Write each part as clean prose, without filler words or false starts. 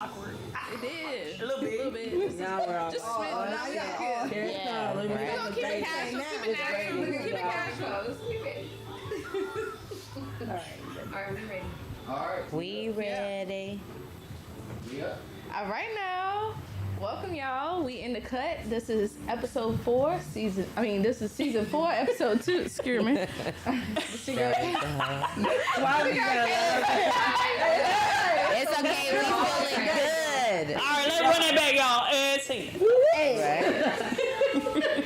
awkward. It is. A little bit. Now we're all. Just Oh, now yeah. Yeah. Look We're at gonna keep it casual. Keep it natural. Keep it casual. Let's keep it. Alright, we ready. Alright. We ready. Yeah. All right now. Welcome y'all. We in the cut. This is episode 4, season 4, episode 2. Excuse me. Why we gotta It's okay, we feeling good. All right, let's run that back, y'all. And sing it.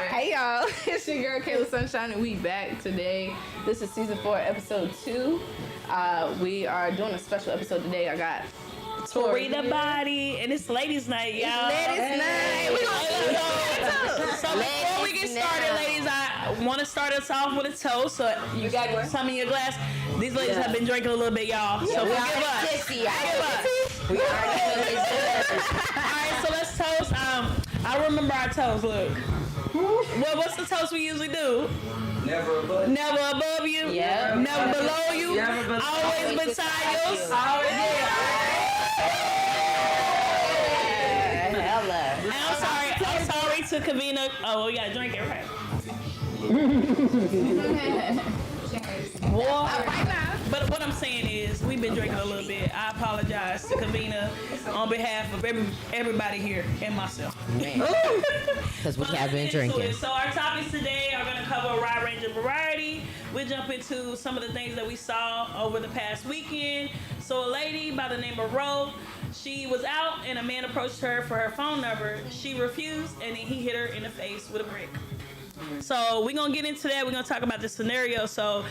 Hey y'all, it's your girl Kayla Sunshine and we back today. This is season 4, episode 2. We are doing a special episode today. I got Tori the body, and it's ladies' night, y'all. Ladies' night. We So before we get started, ladies, I want to start us off with a toast. So you got some in your glass. These ladies have been drinking a little bit, y'all. So forgive us. tipsy. All right, so let's toast. I remember our toast. Look. Well, what's the toast we usually do? Never above. Never above you. Yeah. Never below you. Never below. Always beside you. Hella. And I'm sorry to Kavina. Oh, we gotta drink it, right? But what I'm saying is, we've been drinking a little bit. I apologize to Kavina on behalf of everybody here and myself. Because we have been drinking. So our topics today are going to cover a wide range of variety. We'll jump into some of the things that we saw over the past weekend. So a lady by the name of Ro, she was out and a man approached her for her phone number. She refused and then he hit her in the face with a brick. So we're going to get into that. We're going to talk about the scenario. So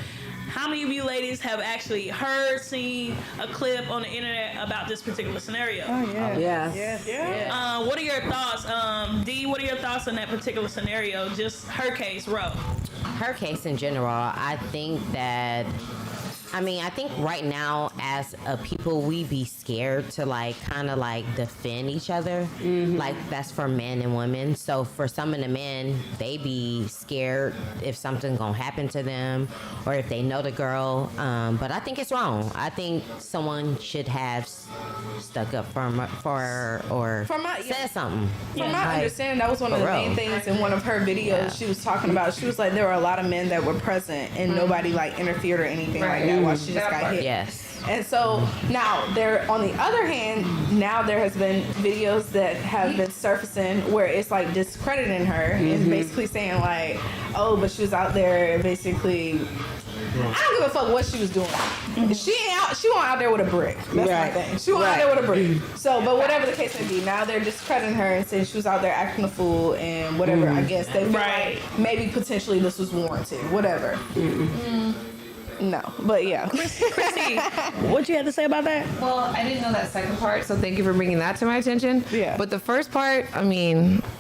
how many of you ladies have actually heard, seen a clip on the internet about this particular scenario? Oh, yeah. Yeah. What are your thoughts? D, what are your thoughts on that particular scenario? Just her case, Ro. Her case in general, I think right now as a people, we be scared to kind of defend each other. Mm-hmm. Like that's for men and women. So for some of the men, they be scared if something's gonna happen to them or if they know the girl. But I think it's wrong. I think someone should have stuck up for her or said something. From my understanding, that was one of the main things in one of her videos she was talking about. She was like, there were a lot of men that were present and nobody interfered or anything like that while she just got hit. Yes. And so now on the other hand, now there has been videos that have been surfacing where it's discrediting her and basically saying oh, but she was out there basically. I don't give a fuck what she was doing. She went out there with a brick. That's my thing. She went out there with a brick. So, but whatever the case may be, now they're discrediting her and saying she was out there acting a fool and whatever. I guess they feel like maybe potentially this was warranted. Whatever. No, but yeah. Chrissy, what you had to say about that? Well, I didn't know that second part, so thank you for bringing that to my attention. Yeah. But the first part,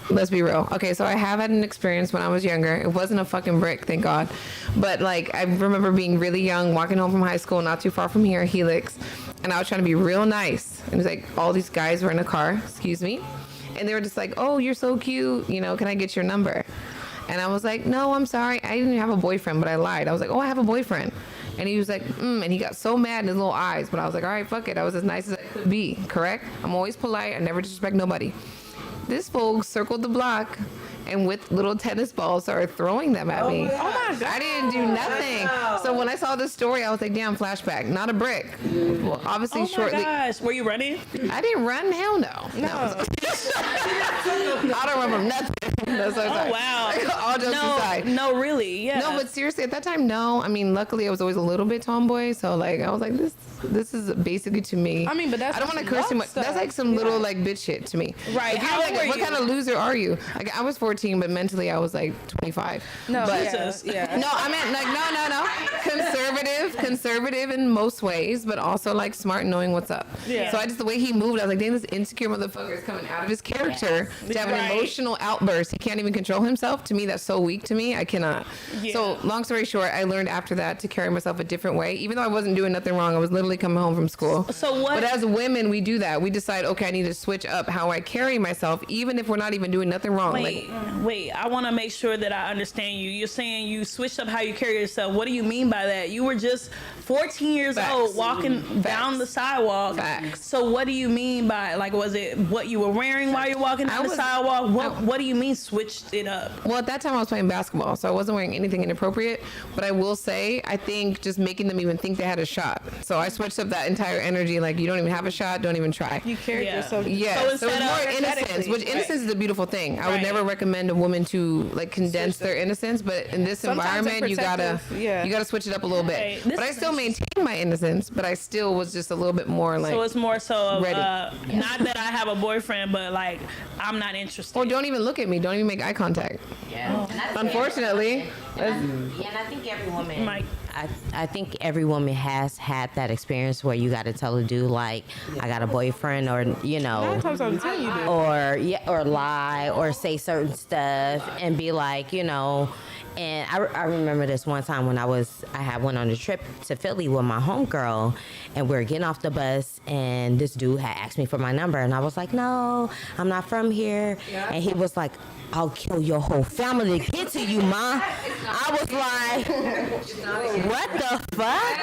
let's be real. Okay, so I have had an experience when I was younger. It wasn't a fucking brick, thank God. But I remember being really young, walking home from high school, not too far from here, Helix, and I was trying to be real nice. And it was all these guys were in a car, excuse me, and they were just oh, you're so cute, can I get your number? And I was like, no, I'm sorry. I didn't have a boyfriend, but I lied. I was like, oh, I have a boyfriend. And he was like, and he got so mad in his little eyes. But I was like, all right, fuck it. I was as nice as I could be, correct? I'm always polite. I never disrespect nobody. This fool circled the block and with little tennis balls started throwing them at me. Oh my God. I didn't do nothing. Wow. So when I saw this story, I was like, damn, flashback. Not a brick. Well, obviously, shortly. Oh my gosh. Were you running? I didn't run. Hell no. I don't run from nothing. That's what Oh, wow. All jokes aside. No, really. Yeah. No, but seriously, at that time, no. Luckily, I was always a little bit tomboy. So, I was like, this is basically to me. But that's. I don't want to curse too much. That's some little, bitch shit to me. Right. How old were you? What kind of loser are you? I was 14, but mentally, I was 25. No, but, yeah. No, I meant, no. Conservative in most ways, but also, smart, knowing what's up. Yeah. So, the way he moved, I was like, dang, this insecure motherfucker is coming out of his character to have an emotional outburst. He can't even control himself. To me, that's so weak to me. I cannot. Yeah. So, long story short, I learned after that to carry myself a different way. Even though I wasn't doing nothing wrong, I was literally coming home from school. So what? But as women, we do that. We decide, okay, I need to switch up how I carry myself, even if we're not even doing nothing wrong. Wait. I want to make sure that I understand you. You're saying you switched up how you carry yourself. What do you mean by that? You were just 14 years Facts. old, walking down the sidewalk. Facts. So what do you mean by, like, was it what you were wearing while you're walking down the sidewalk? What do you mean switched it up? Well, at that time I was playing basketball, so I wasn't wearing anything inappropriate. But I will say, I think just making them even think they had a shot. So I switched up that entire energy. Like, you don't even have a shot, don't even try. You carried yourself. Yeah, So so, instead it's of more innocence, energetically, which innocence is a beautiful thing. I would Right. never recommend a woman to like condense their innocence, but in this Sometimes environment, you gotta yeah. you gotta switch it up a little bit. Right. But I still maintain my innocence, but I still was just a little bit more like. So it's more so of, ready. not that I have a boyfriend, but like I'm not interested. or don't even look at me. Don't even make eye contact. Yeah. Unfortunately, Yeah, and I think every woman. Mike. I think every woman has had that experience where you got to tell a dude like, I got a boyfriend, or you know, 9 times out of 10 you do. or lie or say certain stuff and be like, you know. And I remember this one time when I had went on a trip to Philly with my homegirl, and we were getting off the bus, and this dude had asked me for my number, and I was like, no, I'm not from here. Yeah. And he was like, I'll kill your whole family to get to you, ma. I was like, what the fuck?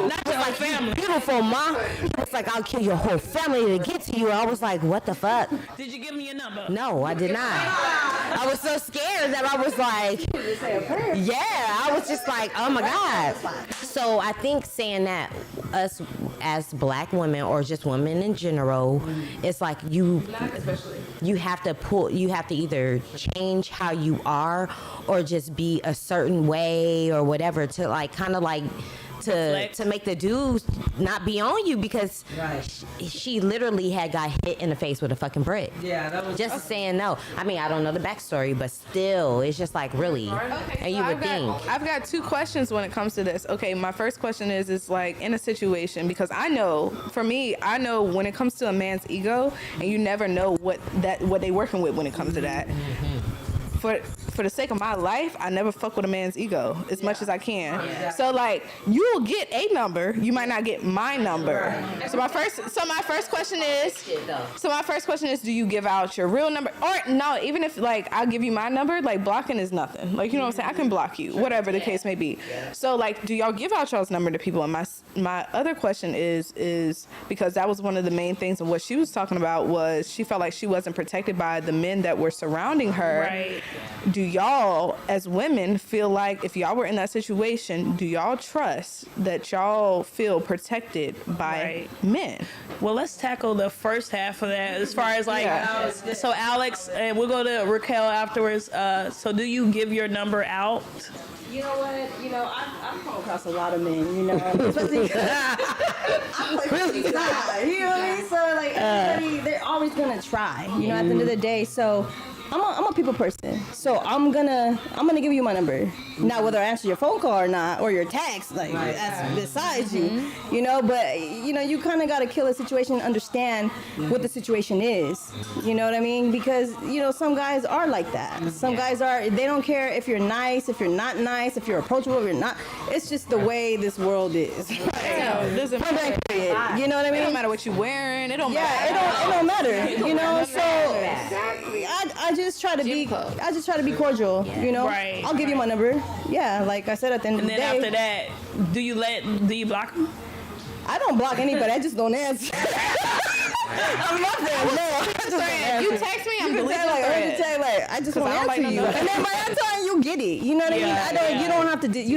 Not just like family. Beautiful, ma. He was like, I'll kill your whole family to get to you. I was like, what the fuck? Did you give me your number? No, I did not. I was so scared that I was like, yeah, I was just like, oh my God. So I think saying that us as black women or just women in general, it's like you have to either change how you are or just be a certain way or whatever to like kind of like to make the dudes not be on you, because she literally had got hit in the face with a fucking brick. Yeah, that was just saying no. I mean, I don't know the backstory, but still, it's just like really. Okay, and you would think. I've got 2 questions when it comes to this. Okay, my first question is like in a situation, because I know, for me, I know when it comes to a man's ego, and you never know what they working with when it comes to that. For the sake of my life, I never fuck with a man's ego as much as I can. Yeah. So like, you'll get a number, you might not get my number. So my first question is, do you give out your real number? Or no, even if like I'll give you my number, like blocking is nothing. Like, you know what I'm saying? I can block you, whatever the case may be. So like, do y'all give out y'all's number to people? And my other question is because that was one of the main things of what she was talking about, was she felt like she wasn't protected by the men that were surrounding her. Right. Do y'all, as women, feel like if y'all were in that situation, do y'all trust that y'all feel protected by men? Well, let's tackle the first half of that as far as like, so Alex, and we'll go to Raquel afterwards. So do you give your number out? You know what? You know, I've come across a lot of men, you know. Especially I'm like, really try, you know what I mean? So, like, everybody, they're always going to try, you know, at the end of the day. So, I'm a people person, so I'm gonna give you my number. Now, whether I answer your phone call or not, or your text, like that's besides you, you know. But you know, you kind of gotta kill a situation and understand what the situation is. You know what I mean? Because you know, some guys are like that. Some guys are. They don't care if you're nice, if you're not nice, if you're approachable, if you're not. It's just the way this world is. Doesn't matter. You know what I mean? It don't matter what you're wearing. It don't matter. Yeah, it don't matter. You know, so I just try to be cordial. You know, I'll give you my number. Yeah, like I said, at the end of the day. And then after that, do you block them? I don't block anybody. I just don't answer. I'm not there. No. You text me, I'm deleting I just won't answer you. And then by that time you get it. You know what I mean? You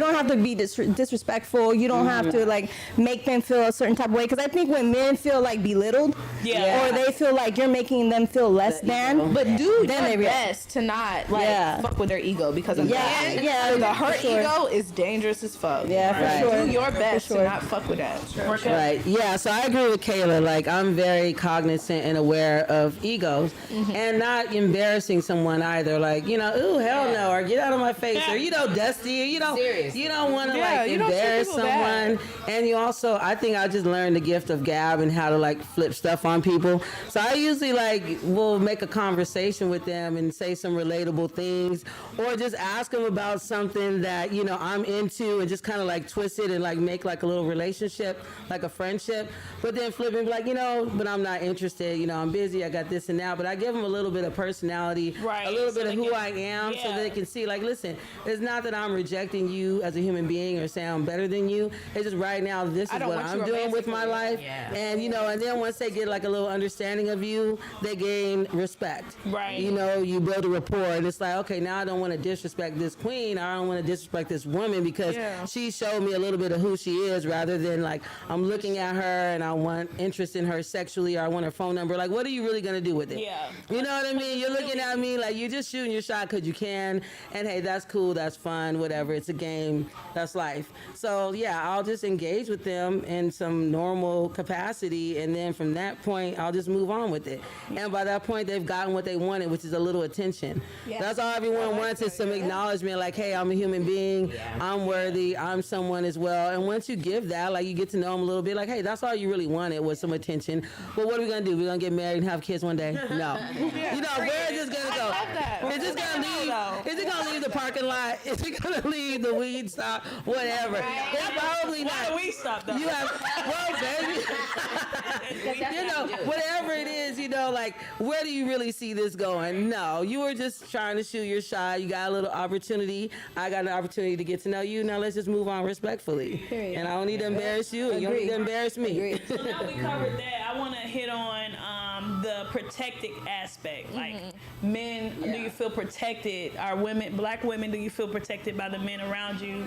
don't have to be disrespectful. You don't have to like make them feel a certain type of way. Because I think when men feel like belittled, or they feel like you're making them feel less than, but dude, then they they best to not like fuck with their ego, because of that. The hurt ego is dangerous as fuck. Yeah, for sure. Do your best to not fuck with that. Right. Yeah. So I agree with Kayla. Like, I'm very cognizant and aware of egos, and not embarrassing someone either. Like, you know, ooh, hell no, or get out of my face, or you know, Dusty, or you don't want to like embarrass someone. And you also, I think I just learned the gift of gab and how to like flip stuff on people. So I usually like will make a conversation with them and say some relatable things, or just ask them about something that you know I'm into, and just kind of like twist it and like make like a little relationship, like a friendship. But then flip and be like, you know, but I'm not interested. You know, I'm busy. I got this and that. But I give them a little bit of personality, Right, a little so bit of they who can- I am, so yeah. they can see, like, listen, it's not that I'm rejecting you as a human being or saying I'm better than you. It's just right now, this I is don't what want I'm you doing with my life. Yeah. And, you know, and then once they get like a little understanding of you, they gain respect. Right. You know, you build a rapport, and it's like, okay, now I don't want to disrespect this queen. I don't want to disrespect this woman because Yeah. she showed me a little bit of who she is, rather than like I'm looking at her and I want interest in her sexually, or I want her phone number. Like, what are you really gonna do with it? Yeah. You know what I mean? You're looking at me like you're just shooting your shot because you can, and hey, that's cool, that's fun, whatever. It's a game, that's life. So yeah, I'll just engage with them in some normal capacity, and then from that point, I'll just move on with it. And by that point, they've gotten what they wanted, which is a little attention. Yeah. That's all everyone wants, is some acknowledgement, like, hey, I'm a human being, I'm worthy, I'm someone as well. And once you give that, like, you get to know them a little bit, like, hey, that's all you really wanted was some attention. But what are we gonna do? We're gonna get married and have kids one day? No. You know, where is this gonna go? love that. Is this gonna leave? Is it gonna leave the parking lot? Is it gonna leave the weed stop? Whatever. It's probably Why not. do we stop though? You have, well, baby. You know, whatever it is, you know, like, where do you really see this going? No, you were just trying to shoot your shot. You got a little opportunity. I got an opportunity to get to know you. Now let's just move on respectfully. Period. And I don't need to embarrass you, and you don't need to embarrass me. So now we covered that. I want to hit on the protected aspect. Like, men, do you feel protected? Are women, black women, do you feel protected by the men around you?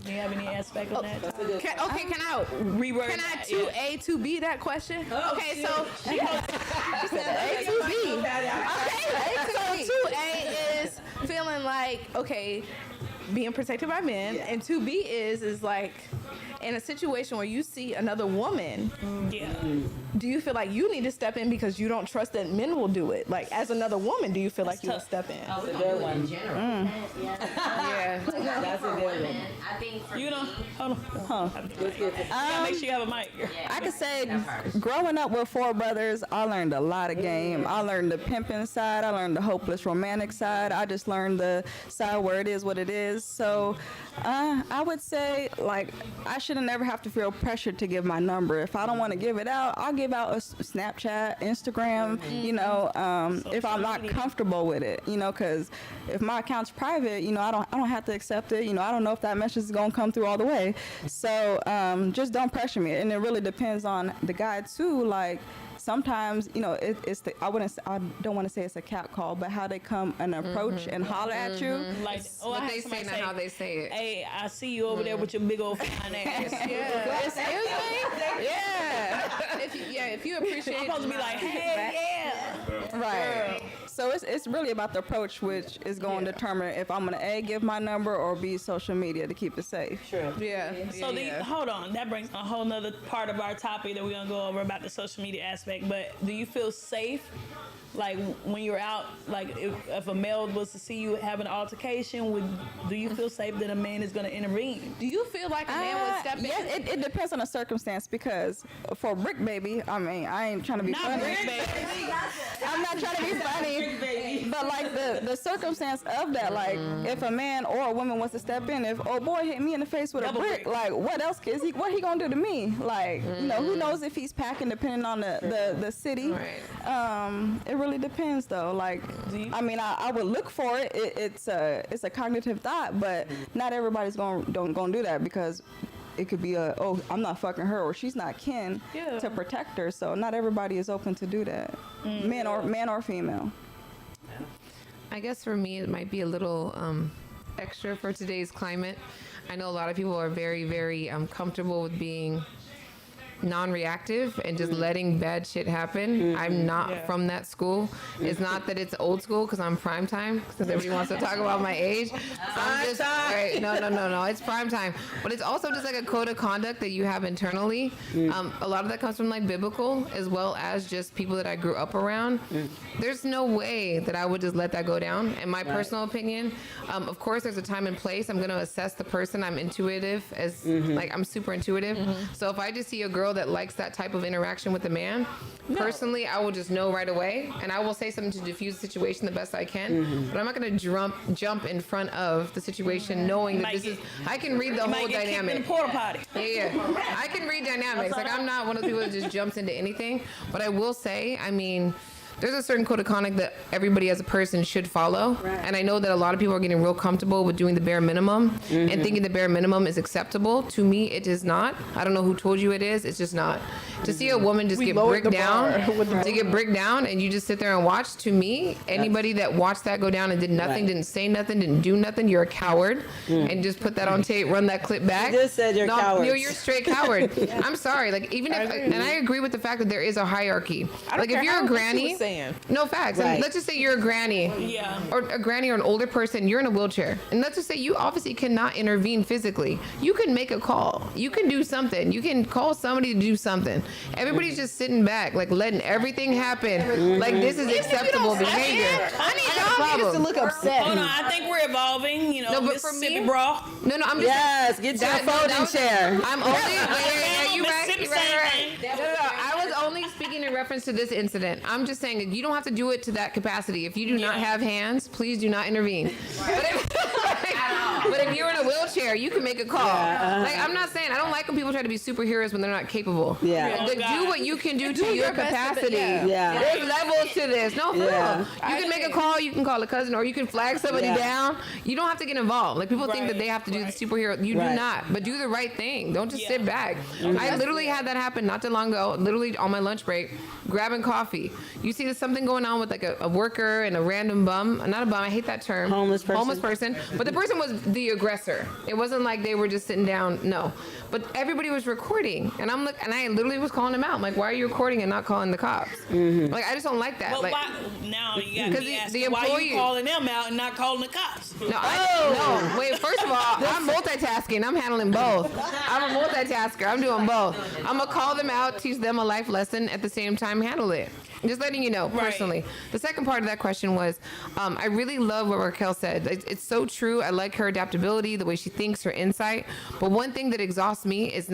Do you have any aspect of that? Can I Reword can I that, 2A 2B that question? Okay, so she said A 2B. Okay, so 2A is feeling like, okay, being protected by men, and 2B is like in a situation where you see another woman, Yeah. do you feel like you need to step in because you don't trust that men will do it? Like, as another woman, do you feel like you will tough. step in? Oh, we gonna do it in general. Yeah. That's a good one. I think for You know, me, hold on. Make sure you have a mic. I could say, growing up with four brothers, I learned a lot of game. I learned the pimping side. I learned the hopeless romantic side. I just learned the side where it is what it is. So I would say, like, I shouldn't never have to feel pressured to give my number. If I don't want to give it out, I'll give out a Snapchat, Instagram, you know, if I'm not comfortable with it, you know, because if my account's private, you know, I don't have to accept it. You know, I don't know if that message is going to come through all the way. So just don't pressure me. And it really depends on the guy too. Like, sometimes, you know, I don't want to say it's a cat call, but how they come and approach and holler at you. Like, I What had they somebody say, not how they say it. Hey, I see you over there with your big old fine ass. Yeah. Excuse me? Yeah. If you appreciate I'm supposed to be like, hey, yeah. Right. So it's really about the approach, which is going to determine if I'm going to give my number or be social media to keep it safe. True. Yeah. So hold on, that brings a whole nother part of our topic that we're gonna go over about the social media aspect. But do you feel safe, like when you're out, like if a male was to see you having an altercation, do you feel safe that a man is gonna intervene? Do you feel like a man would step in? Yeah, it depends on the circumstance, because for Brick Baby, I mean, I ain't trying to be Not funny. Brick Baby. I'm not trying to be funny, but like the circumstance of that, like if a man or a woman wants to step in, if oh boy hit me in the face with Double a brick, brick. like what else is he? What he gonna do to me? Like you know, who knows if he's packing, depending on the city. Right. It really depends though. Like I mean, I would look for it. It's a cognitive thought, but not everybody's gonna do that, because it could be I'm not fucking her, or she's not kin to protect her. So not everybody is open to do that, man or female. I guess for me, it might be a little extra for today's climate. I know a lot of people are very, very comfortable with being non-reactive and just letting bad shit happen. I'm not from that school. It's not that it's old school because I'm prime time, because everybody wants to talk about my age. So I'm just, right, no, it's prime time. But it's also just like a code of conduct that you have internally. A lot of that comes from like biblical, as well as just people that I grew up around. There's no way that I would just let that go down, in my personal opinion. Of course, there's a time and place. I'm going to assess the person. I'm intuitive, as like I'm super intuitive. So if I just see a girl girl that likes that type of interaction with a man, personally, I will just know right away, and I will say something to diffuse the situation the best I can. But I'm not gonna jump in front of the situation, knowing that this is. I can read the whole dynamic. In the porta potty. Yeah, I can read dynamics. Like, I'm not one of the people that just jumps into anything. But I will say, I mean, there's a certain code of conduct that everybody as a person should follow. And I know that a lot of people are getting real comfortable with doing the bare minimum and thinking the bare minimum is acceptable. To me, it is not. I don't know who told you it is. It's just not. To see a woman just get bricked down, and you just sit there and watch, to me, anybody that watched that go down and did nothing, didn't say nothing, didn't do nothing, you're a coward. And just put that on tape, run that clip back. You just said you're cowards. You're a straight coward. I'm sorry. Like, even if, and I agree with the fact that there is a hierarchy. Like, if you're a granny, no facts. Right. I mean, let's just say you're a granny, or a granny or an older person. You're in a wheelchair, and let's just say you obviously cannot intervene physically. You can make a call. You can do something. You can call somebody to do something. Everybody's just sitting back, like letting everything happen. Like, this is acceptable behavior. I need y'all niggas to look upset. Hold on, I think we're evolving. You know, No, but for Mississippi me- brawl. No, I'm just. Yes, get your folding chair. I'm only. Yeah, you right. Mississippi You right. same thing. No. I was only speaking in reference to this incident. I'm just saying that you don't have to do it to that capacity. If you do not have hands, please do not intervene. But if you're in a wheelchair, you can make a call. Like, I'm not saying I don't like when people try to be superheroes when they're not capable. Yeah. Like, do what you can do to your your best, capacity. Yeah. There's levels to this. No, for Yeah. real. You can make a call. You can call a cousin, or you can flag somebody down. You don't have to get involved. Like, people think that they have to do the superhero. You do not. But do the right thing. Don't just sit back. I literally had that happen not too long ago. Literally on my lunch break, grabbing coffee. You see there's something going on with like a worker and a random bum. Not a bum. I hate that term. Homeless person. But the person was the aggressor. It wasn't like they were just sitting down. No. But everybody was recording, and I literally was calling them out. I'm like, why are you recording and not calling the cops? Like, I just don't like that. But like, why, now you got to be asking why you calling them out and not calling the cops. No, no. Wait, first of all, I'm multitasking. I'm handling both. I'm a multitasker. I'm doing both. I'm going to call them out, teach them a life lesson, at the same time handle it. Just letting you know, personally. The second part of that question was, I really love what Raquel said. It's so true. I like her adaptability, the way she thinks, her insight. But one thing that exhausts me is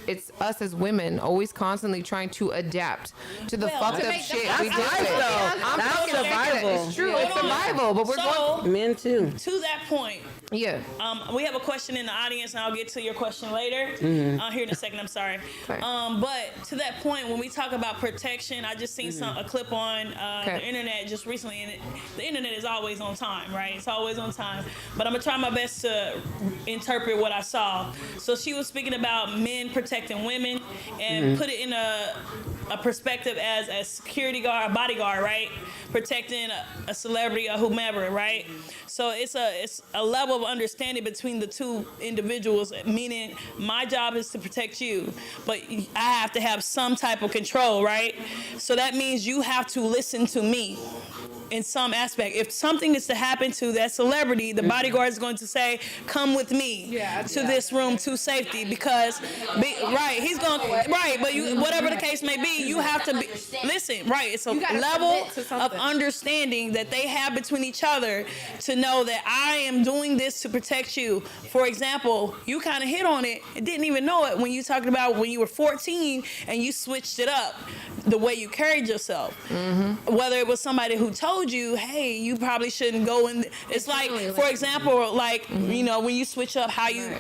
it's us as women always constantly trying to adapt to the fucked up shit we do. That's survival. It's true. It's survival. But we're going. Men too. To that point, Yeah. we have a question in the audience, and I'll get to your question later. Here in a second. I'm sorry. Sorry. But to that point, when we talk about protection, I just seen a clip on the internet just recently, and the internet is always on time, right? It's always on time. But I'm gonna try my best to interpret what I saw. So she was speaking about men protecting women, and put it in a perspective as a security guard, a bodyguard, right? Protecting a celebrity or whomever, right? So it's a level of understanding between the two individuals, meaning my job is to protect you, but I have to have some type of control, right? So that means you have to listen to me in some aspect. If something is to happen to that celebrity, the bodyguard is going to say, come with me to this room to safety, because he's going but whatever the case may be, you have to be listen, right? It's a level of understanding that they have between each other to know that I am doing this to protect you. For example, you kind of hit on it and didn't even know it when you talked about when you were 14 and you switched it up, the way you carried yourself. Whether it was somebody who told you, hey, you probably shouldn't go in. It's like, for example, like, you know, when you switch up how you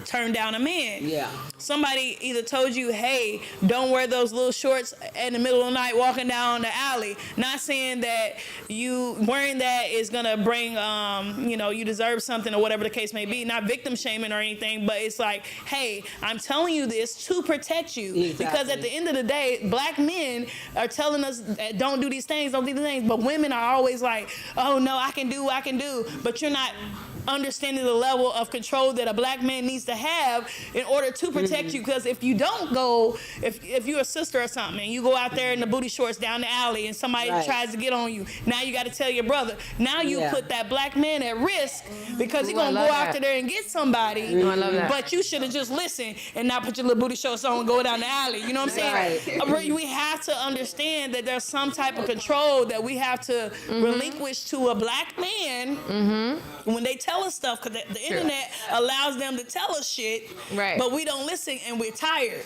turn down a man. Yeah. Somebody either told you, hey, don't wear those little shorts in the middle of the night walking down the alley. Not saying that you wearing that is going to bring, you know, you deserve something or whatever the case may be. Not victim shaming or anything, but it's like, hey, I'm telling you this to protect you. Exactly. Because at the end of the day, black men are telling us, don't do these things, don't do these things. But women are always like, oh, no, I can do. But you're not understanding the level of control that a black man needs to have in order to protect you. Because if you don't go, if you're a sister or something and you go out there in the booty shorts down the alley and somebody tries to get on you, now you got to tell your brother. Now you put that black man at risk because he's going to go out there and get somebody. I love that. But you should have just listened and not put your little booty shorts on and go down the alley. You know what I'm saying? We have to understand that there's some type of control that we have to relinquish to a black man when they tell tell us stuff because the internet allows them to tell us shit. Right. But we don't listen and we're tired.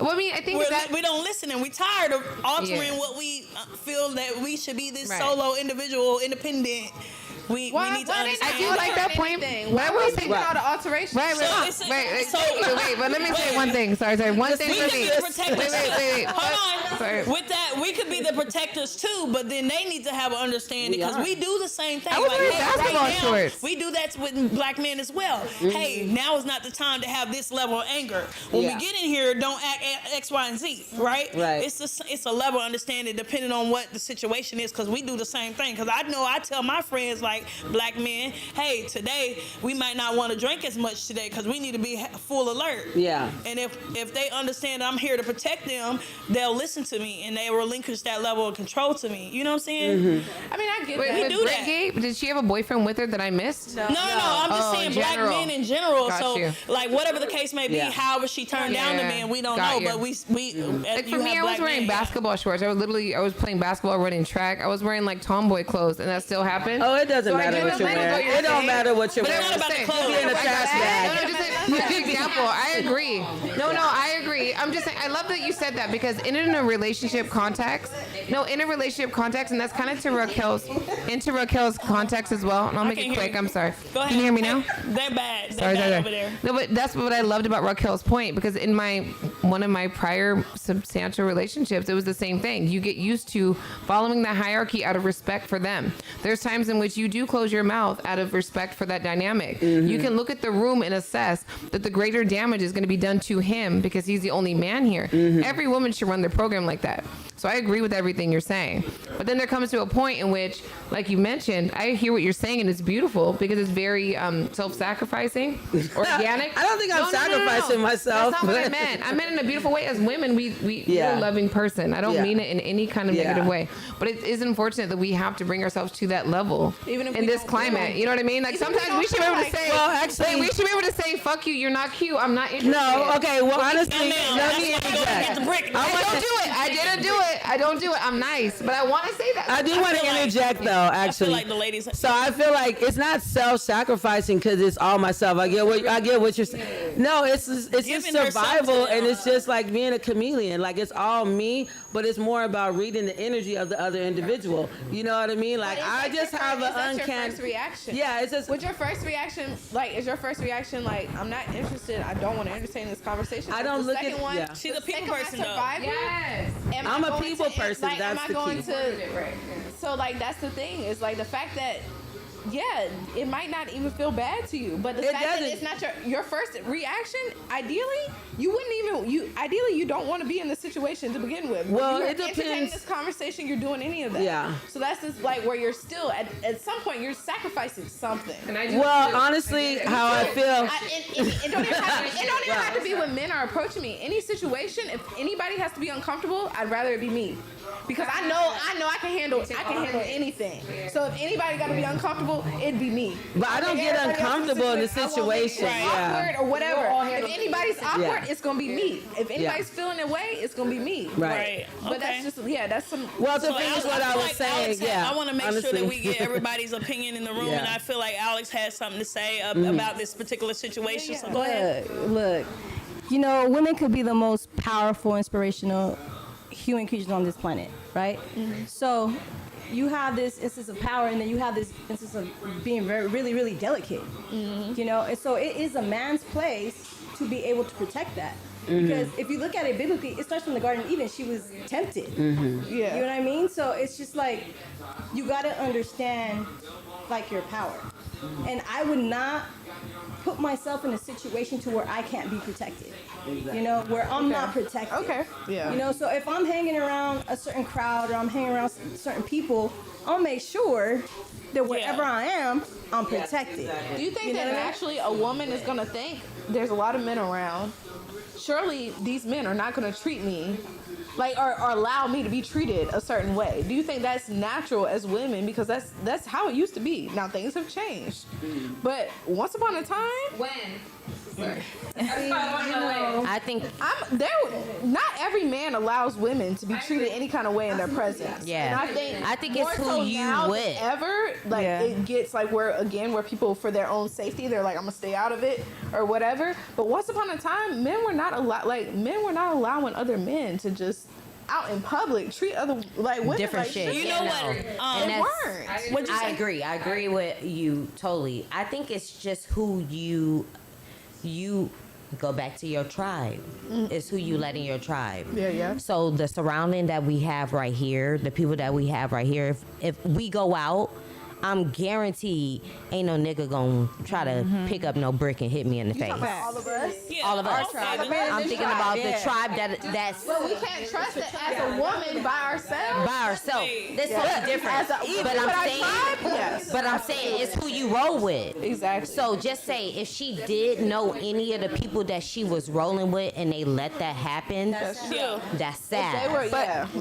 Well, I mean, I think We don't listen and we're tired of altering Yeah. what we feel that we should be this Right. solo, individual, independent. We need to understand. I do like that point. Why I will are we say taking all the alterations? Wait, So but let me say one thing. Sorry. One thing We for could me. be the protectors. Wait. Hold on. Sorry. With that, we could be the protectors too, but then they need to have an understanding because we do the same thing. I was wearing basketball now, shorts. we do that with black men as well. Hey, now is not the time to have this level of anger. When we get in here, don't act X, Y, and Z, right? Right. It's a level of understanding depending on what the situation is because we do the same thing. Because I know I tell my friends like black men, hey, today we might not want to drink as much today because we need to be full alert. Yeah. And if they understand I'm here to protect them, they'll listen to me and they relinquish that level of control to me. You know what I'm saying? I mean, I get Wait, that. we with do Britt that. Gay, did she have a boyfriend with her that I missed? No, I'm just Oh, saying in black general. men in general. Got So, you. like, whatever the case may be, Yeah. however she turned down the Yeah. man, we don't Got know. you. But we Like you for me, have I was black wearing men, yeah. basketball shorts. I was playing basketball, running track. I was wearing like tomboy clothes, and that still happened. Oh, it doesn't So I matter do what you're understand what wearing. you're It don't saying. matter what you're But it's wearing. not about the Saying. clothes. Be in a I trash got bag. it. No, just an example. I agree. No, I agree. I'm just saying. I love that you said that because in a relationship context, and that's kind of into Raquel's context as well. And I'll make can't it hear quick. you. I'm sorry. Go ahead. Can you hear me now? They're bad. They're Sorry. bad over there. No, but that's what I loved about Raquel's point because in one of my prior substantial relationships, it was the same thing. You get used to following the hierarchy out of respect for them. There's times in which you do close your mouth out of respect for that dynamic. You can look at the room and assess that the greater damage is going to be done to him because he's the only man here. Every woman should run their program like that. So I agree with everything you're saying. But then there comes to a point in which, like you mentioned, I hear what you're saying and it's beautiful because it's very self-sacrificing, organic. I don't think I'm sacrificing myself. That's not what I meant. I meant in a beautiful way. As women, we're a loving person. I don't mean it in any kind of negative way. But it is unfortunate that we have to bring ourselves to that level Even if in we this don't climate. feel- You know what I mean? Like Even if we sometimes we don't should be feel able to like- say, Well, actually- we should be able to say, "Fuck you, you're not cute. I'm not interested." No, okay, well, honestly, ma'am, let that's me why you go get the interject. brick. I don't do it. I didn't do it. I don't do it. I'm nice, but I want to say that. I do want to feel like- interject, though, I feel actually. like the ladies. So I feel like it's not self-sacrificing because it's all myself. I get what you're saying. No, it's just Giving herself survival, to and them. it's just like being a chameleon. Like it's all me, but it's more about reading the energy of the other individual. You know what I mean? Like I just have an Is that your uncanny. first reaction? Yeah, it's just. Would your first reaction, is your first reaction like, I'm not interested, I don't want to entertain this conversation? I don't the look at- second one, yeah. She's a the people second person, my though. survival, Yes. am I'm I a going people to- person, Like, that's am I the going key. to? So like that's the thing. Is like the fact that. Yeah, it might not even feel bad to you, but the It fact that doesn't. it's not your first reaction, ideally, you wouldn't even ideally you don't want to be in this situation to begin with. But Well, you are it depends. entertaining this conversation, you're doing any of that. Yeah. So that's just like where you're still at some point you're sacrificing something. And I do Well, honestly, how I feel. It don't even have to be when men are approaching me. Any situation, if anybody has to be uncomfortable, I'd rather it be me, because I know I can handle anything. So if anybody got to be uncomfortable, it'd be me. But I don't get Everybody else uncomfortable in the I won't make it situation. Yeah. awkward or whatever. If anybody's awkward, Yeah. it's gonna be me. If anybody's feeling their way, it's gonna be me. Right. But that's just that's some. Well, to So finish I what I feel was like saying, Alex yeah. I want to make sure honestly. that we get everybody's opinion in the room, Yeah. and I feel like Alex has something to say about this particular situation. So go ahead. Look, women could be the most powerful, inspirational human creatures on this planet, right? So you have this instance of power, and then you have this instance of being really, really delicate. And so it is a man's place to be able to protect that. Because if you look at it biblically, it starts from the Garden of Eden. She was tempted. Yeah. You know what I mean? So it's just like, you got to understand, like, your power. And I would not put myself in a situation to where I can't be protected. Where I'm not protected. Okay. Yeah. So if I'm hanging around a certain crowd or I'm hanging around certain people, I'll make sure that wherever I am, I'm protected. Do you think You know that what I mean? naturally a woman is gonna think there's a lot of men around? Surely these men are not gonna treat me like or allow me to be treated a certain way. Do you think that's natural as women? Because that's how it used to be. Now things have changed. But once upon a time, when. I think not every man allows women to be treated any kind of way in their presence. Yeah. And I think more it's who so you now with. than ever, like Yeah. it gets like where people for their own safety, they're like, I'm gonna stay out of it or whatever. But once upon a time, men were not allowing other men to just out in public treat other like women different like shit. You Yeah, know no. what? And They that's- weren't. I agree. I agree with you totally. I think it's just who you go back to your tribe. It's who you let in your tribe. Yeah. So the surrounding that we have right here, the people that we have right here, if we go out, I'm guaranteed ain't no nigga gonna try to pick up no brick and hit me in the face. All of us. Yeah, All of us. okay, then- I'm thinking about the tribe that's But we can't trust it as a woman by ourselves. by ourselves. That's totally different. As a- but with I'm our saying, tribe, yes. but I'm saying it's who you roll with. Exactly. So just say if she did know any of the people that she was rolling with and they let that happen, that's Yeah. sad. They were,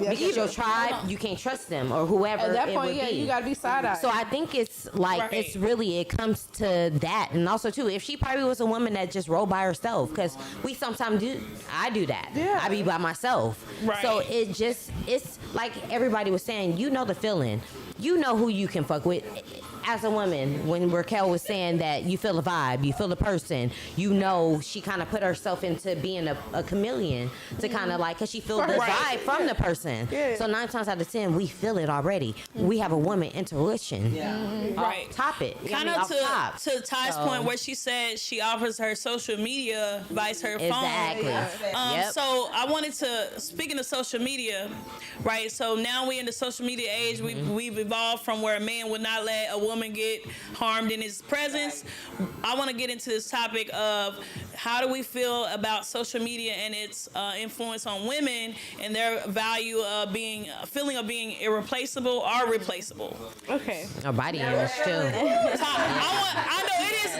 Because your tribe, you can't trust them or whoever at that it point, would be. you gotta be side-eyed. So I think it's like Right. it's really it comes to that, and also too, if she probably was a woman that just rolled by herself, because we sometimes I do that. Yeah. I be by myself. Right. So it's like everybody was saying, you know the feeling, you know who you can fuck with. As a woman, when Raquel was saying that you feel the vibe, you feel the person, you know she kind of put herself into being a chameleon to kind of like, because she feels the Right. vibe from the person. Yeah. So 9 times out of 10, we feel it already. We have a woman intuition. Right. Top it. Kind of to Ty's So- point where she said she offers her social media, vice her phone. Exactly. Yep. So I wanted to, speaking of social media, right? So now we in the social media age. We've evolved from where a man would not let a woman get harmed in his presence. I want to get into this topic of how do we feel about social media and its influence on women and their value of feeling of being irreplaceable or replaceable. okay. Our body image too. I know it is.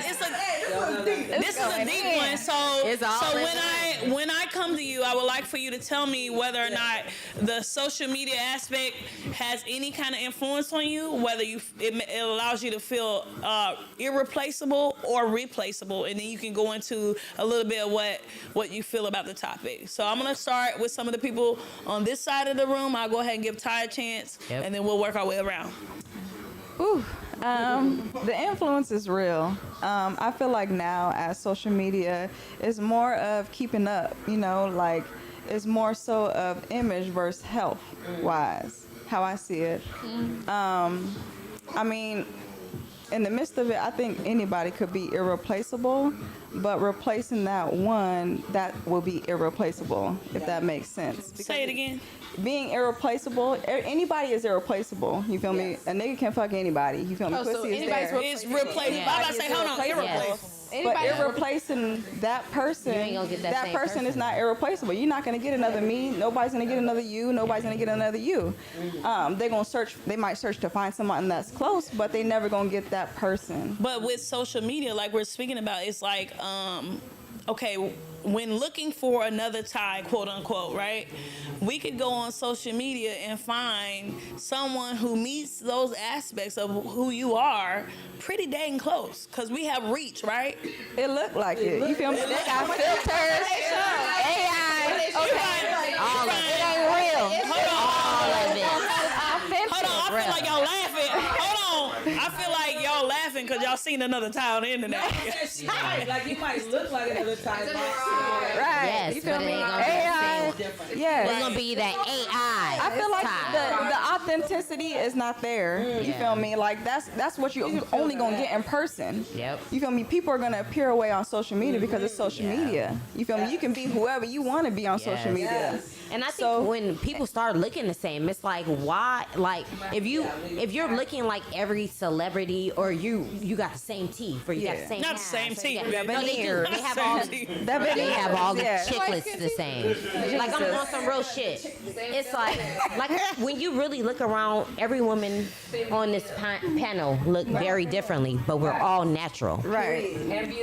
This is a deep one. So, It's all so in when I come to you, I would like for you to tell me whether or not the social media aspect has any kind of influence on you, whether it allows you to feel irreplaceable or replaceable, and then you can go into a little bit of what you feel about the topic. So I'm gonna start with some of the people on this side of the room. I'll go ahead and give Ty a chance, Yep. and then we'll work our way around. Ooh, the influence is real. I feel like now as social media is more of keeping up, like it's more so of image versus health wise, how I see it. I mean, in the midst of it, I think anybody could be irreplaceable, but replacing that one, that will be irreplaceable, if that makes sense. Say it again. Being irreplaceable, anybody is irreplaceable. You feel me? A nigga can fuck anybody. You feel me? Oh, so Pussy is anybody's there. It's replaceable. Yeah. I'm about to say, hold on, irreplaceable. But irreplacing that person, You ain't gonna get that same person is person. not irreplaceable. You're not gonna get another me. Nobody's gonna get another you. Nobody's gonna get another you. They're gonna search. They might search to find someone that's close, but they never gonna get that person. But with social media, like we're speaking about, it's like, okay, when looking for another Ty, quote unquote, right? We could go on social media and find someone who meets those aspects of who you are pretty dang close, because we have reach, right? It looked like it. You feel me? They got filters, AI. Okay. All of it. It ain't real. All of it. Hold on, I feel like y'all laughing. Hold on. I feel like y'all laughing because y'all seen another Ty on the internet. Like you might look like another type. Right. Yes, You feel but it me? ain't gonna be the AI. same. Yeah. It's gonna be that AI. I feel like Ty. the authenticity is not there. You Yeah. feel me? Like that's what you only gonna get in person. Yep. You feel me? People are gonna appear away on social media because it's social media. You feel me? You can be whoever you want to be on social media. And I think So- when people start looking the same, it's like why? Like if you're looking like every celebrity, or you got the same teeth, or you got the Yeah. same Not the hair, same so you teeth, got- baby. No, they do. Veneers. They have Same all. teeth. That They have all the yeah. chiclets the same. Like I'm on some real shit. It's like when you really look around, every woman on this panel look very differently, but we're all natural. Right.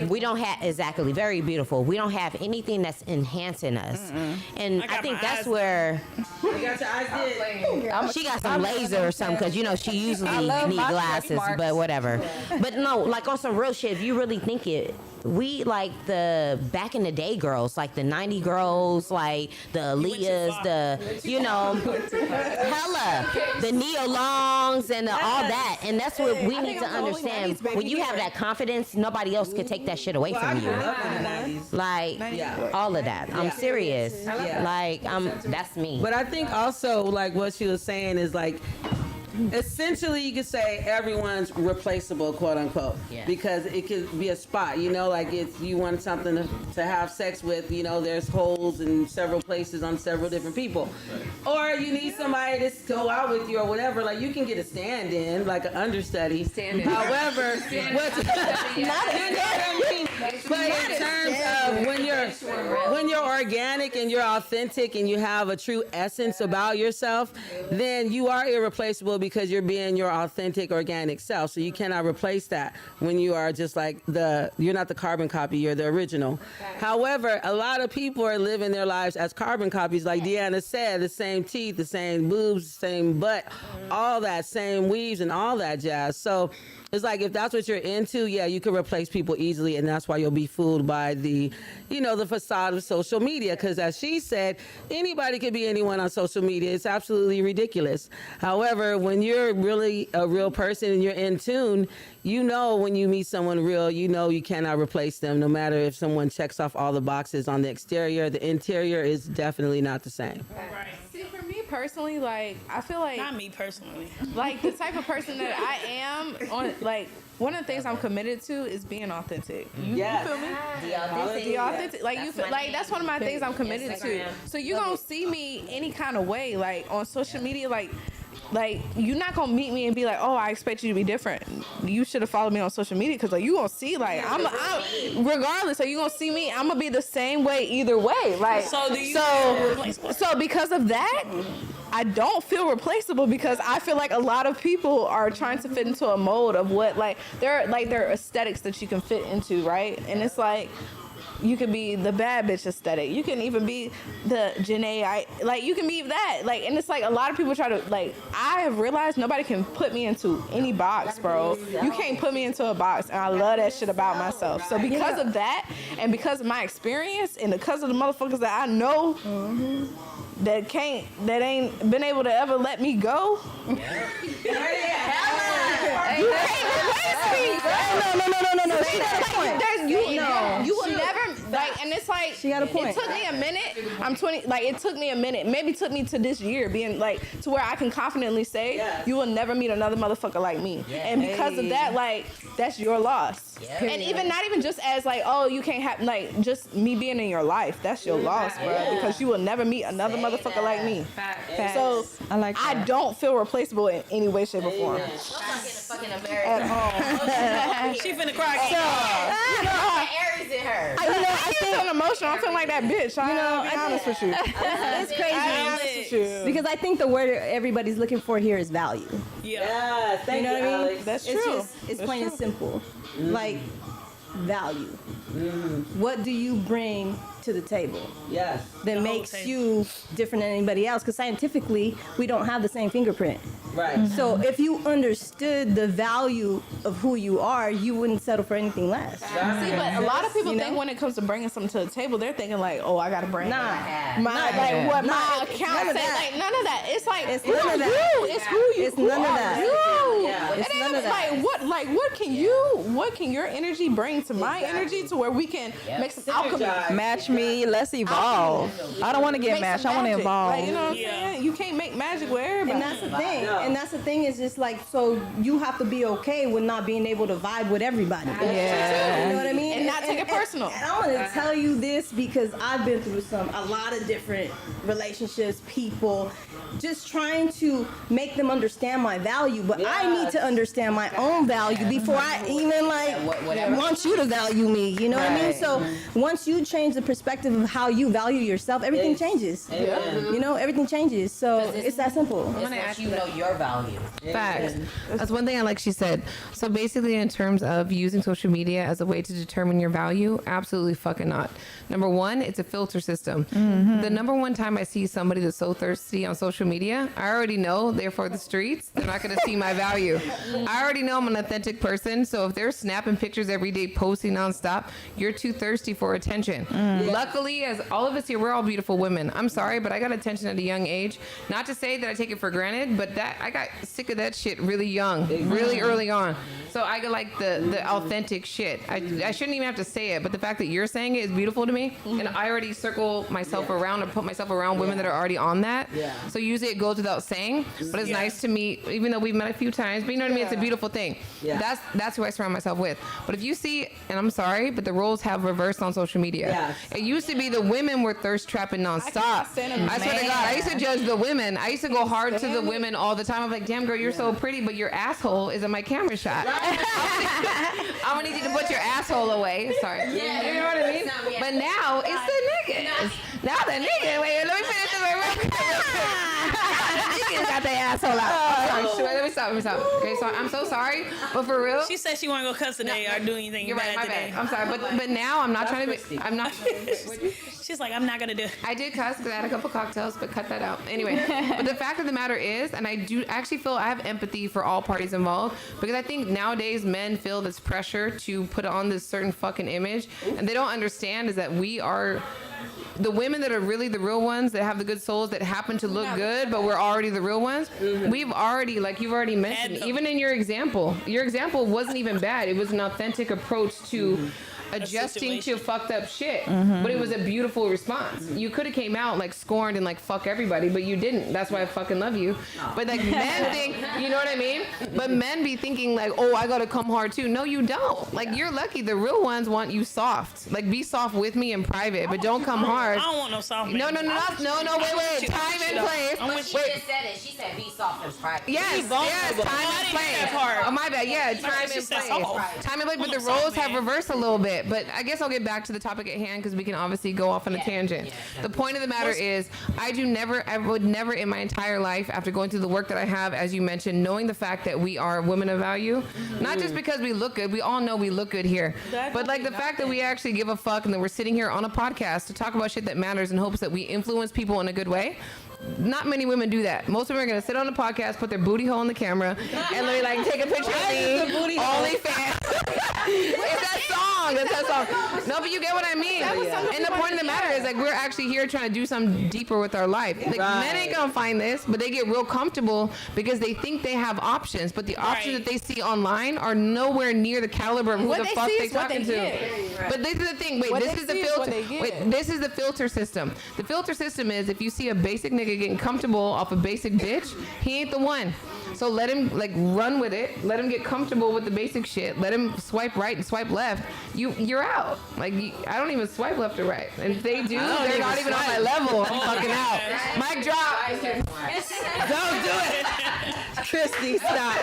We don't have exactly very beautiful. We don't have anything that's enhancing us, and I I got think my that's eyes- where You got your eyes did. she got some laser or something, because you know she usually love need my glasses, stretch marks. but whatever. But no, like on some real shit, if you really think it, we like the back in the day girls, like the 90 girls, like the Aaliyahs, hella, the Neo Longs and all that. And that's what we need to understand. When you have that confidence, nobody else can take that shit away from you. Like, all of that. I'm serious. Like, that's me. But I think also, like what she was saying is like, essentially you could say everyone's replaceable, quote unquote, because it could be a spot, like it's, you want something to have sex with, there's holes in several places on several different people, or you need somebody to go out with you or whatever. Like you can get a stand-in, like an understudy. However, but in terms of when you're organic and you're authentic and you have a true essence about yourself, then you are irreplaceable because you're being your authentic, organic self. So you cannot replace that when you are just like you're not the carbon copy, you're the original. However, a lot of people are living their lives as carbon copies, like Deanna said, the same teeth, the same boobs, same butt, all that, same weaves and all that jazz. So it's like, if that's what you're into, you can replace people easily, and that's why you'll be fooled by the facade of social media. Because as she said, anybody could be anyone on social media. It's absolutely ridiculous. However, when you're really a real person and you're in tune, when you meet someone real, you cannot replace them, no matter if someone checks off all the boxes on the exterior. The interior is definitely not the same. Right. See, for me personally, like, I feel like... Not me personally. Like, the type of person that I am, one of the things I'm committed to is being authentic. You feel me? The authentic. Like, you feel, like, that's one of my things I'm committed to. So you're going to see me any kind of way, like, on social media, like, you're not gonna meet me and be like, oh, I expect you to be different. You should have followed me on social media, because like you gonna see, like, I'm regardless. So you gonna see me. I'm gonna be the same way either way. Like, so because of that, I don't feel replaceable, because I feel like a lot of people are trying to fit into a mold of what there are aesthetics that you can fit into, right? And it's like, you can be the bad bitch aesthetic. You can even be the Janae. You can be that. Like, and it's like a lot of people try to, like, I have realized nobody can put me into any box, bro. You can't put me into a box, and I love that shit about myself. So because of that, and because of my experience, and because of the motherfuckers that I know that ain't been able to ever let me go. You can't replace me. No. She got a point. You will never, like, and it's like, she got a point. It took me a minute. I'm 20. Like, it took me a minute. Maybe took me to this year being like to where I can confidently say you will never meet another motherfucker like me. And because of that, like, that's your loss. And even not even just as like, oh, you can't have, like, just me being in your life. That's your loss, bro. Because you will never meet another motherfucker like me. So I don't feel replaceable in any way, shape, or form. At all. She finna cry. Aries in her. I think I'm emotional. I'm feeling like that bitch. I'll be honest with you. It's crazy because I think the word everybody's looking for here is value. Thank you, what I mean? Alex. That's true. It's just, it's plain and simple. Like, value. What do you bring to the table Yes. that makes you different than anybody else? Because scientifically, we don't have the same fingerprint. Right. So if you understood the value of who you are, you wouldn't settle for anything less. See, but a lot of people think when it comes to bringing something to the table, they're thinking like, oh, I gotta bring my account says. Like, none of that. It's like, It's none of that. It's who you It's none of that. It's none of that. What can your energy bring to my energy to where we can make some alchemy? Match me. Let's evolve. I don't want to get Make matched. some I want to magic. evolve. Like, you know what I'm saying? You can't make magic with everybody. And that's the thing. And that's the thing is just like, so you have to be okay with not being able to vibe with everybody. Yeah. You know what I mean? And not take it personal. And I'm going to tell you this because I've been through a lot of different relationships, people, just trying to make them understand my value. But I need to understand my own value before I even want you to value me. You know what I mean? So once you change the perspective of how you value yourself, everything changes. You know, everything changes. So it's that simple. It's what you know your value. Facts. That's one thing I like she said. So basically, in terms of using social media as a way to determine your value, absolutely fucking not. Number one, it's a filter system. The number one time I see somebody that's so thirsty on social media, I already know they're for the streets. They're not going to see my value. I already know I'm an authentic person, so if they're snapping pictures every day, posting nonstop, you're too thirsty for attention. Luckily, as all of us here, we're all beautiful women. I'm sorry, but I got attention at a young age. Not to say that I take it for granted, but that I got sick of that shit really young, really early on. So I got like the authentic shit. I shouldn't even have to say it, but the fact that you're saying it is beautiful to me, and I already circle myself around or put myself around women that are already on that. So usually it goes without saying, but it's nice to meet, even though we've met a few times, but you know what I mean? It's a beautiful thing. That's who I surround myself with. But if you see, and I'm sorry, but the roles have reversed on social media. It used to be the women were thirst trapping nonstop. I swear to God, I used to judge the women. I used to go hard to the women all the time. I'm like, damn girl, you're so pretty, but your asshole is in my camera shot. I'm gonna need you to put your asshole away. Sorry. You know what I mean? But now it's the niggas. Now the niggas. Wait, let me finish the way. Niggas got their asshole out. Sorry, let me stop. Okay, so I'm so sorry, but for real. She said she wasn't gonna cuss today or do anything You're bad right, my today. bad. I'm sorry, but now I'm not trying to be. I'm not. She's like, I'm not gonna do it. I did cuss because I had a couple cocktails, but cut that out. Anyway, but the fact of the matter is, and I do actually feel I have empathy for all parties involved, because I think nowadays men feel this pressure to put on this certain fucking image, and they don't understand is that we are the women that are really the real ones, that have the good souls, that happen to look good, but we're already the real ones. We've already, like you've already mentioned, even in your example wasn't even bad. It was an authentic approach to adjusting to fucked up shit, but it was a beautiful response. You could have came out like scorned and like fuck everybody, but you didn't. That's why I fucking love you. But like men think, you know what I mean? But men be thinking like, oh, I gotta come hard too. No, you don't. Like you're lucky. The real ones want you soft. Like be soft with me in private, but don't come hard. I don't want no soft. No, wait. Time and place. But she just said it. She said be soft and private. Yes, time and place. Oh my bad. Yeah, time and place. Time and place. But the roles have reversed a little bit. But I guess I'll get back to the topic at hand because we can obviously go off on a tangent. The point of the matter is, I would never in my entire life, after going through the work that I have, as you mentioned, knowing the fact that we are women of value, not just because we look good, we all know we look good here, but like the fact that we actually give a fuck and that we're sitting here on a podcast to talk about shit that matters in hopes that we influence people in a good way. Not many women do that. Most women are gonna sit on the podcast, put their booty hole in the camera, and they like take a picture of me. OnlyFans. It's that song. That's that song. No, but you get what I mean. And the point of the matter is, like, we're actually here trying to do something deeper with our life. Like, men ain't gonna find this, but they get real comfortable because they think they have options, but the options that they see online are nowhere near the caliber of who the fuck they talking to. But this is the thing. Wait, this is the filter. Wait, this is the filter system. The filter system is if you see a basic nigga getting comfortable off a basic bitch, he ain't the one. So let him like run with it. Let him get comfortable with the basic shit. Let him swipe right and swipe left. You're out. Like I don't even swipe left or right. And if they do, they're not even on my level. I'm fucking out. Mic drop. Don't do it. Christy, stop.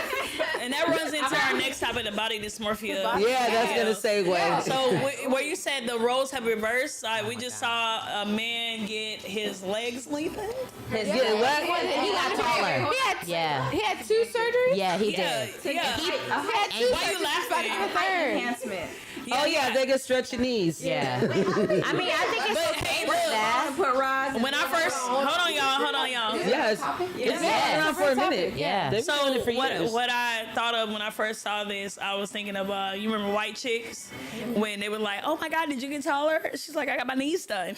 And that runs into our next topic, the body dysmorphia. Yeah, that's gonna segue. So where you said the roles have reversed, we just saw a man get his legs lengthened. He got taller. He had 2 surgeries. Yeah, he did. Yeah. Why you laughing? Enhancement. Oh yeah, they can stretch your knees. Yeah. I mean, I think it's okay with that. Put rods. When I first, hold on, y'all. Yes. It's been around for a minute. Yeah. They've been doing it for years. What I thought of when I first saw this, I was thinking of you remember White Chicks when they were like, oh my God, did you get taller? She's like, I got my knees done.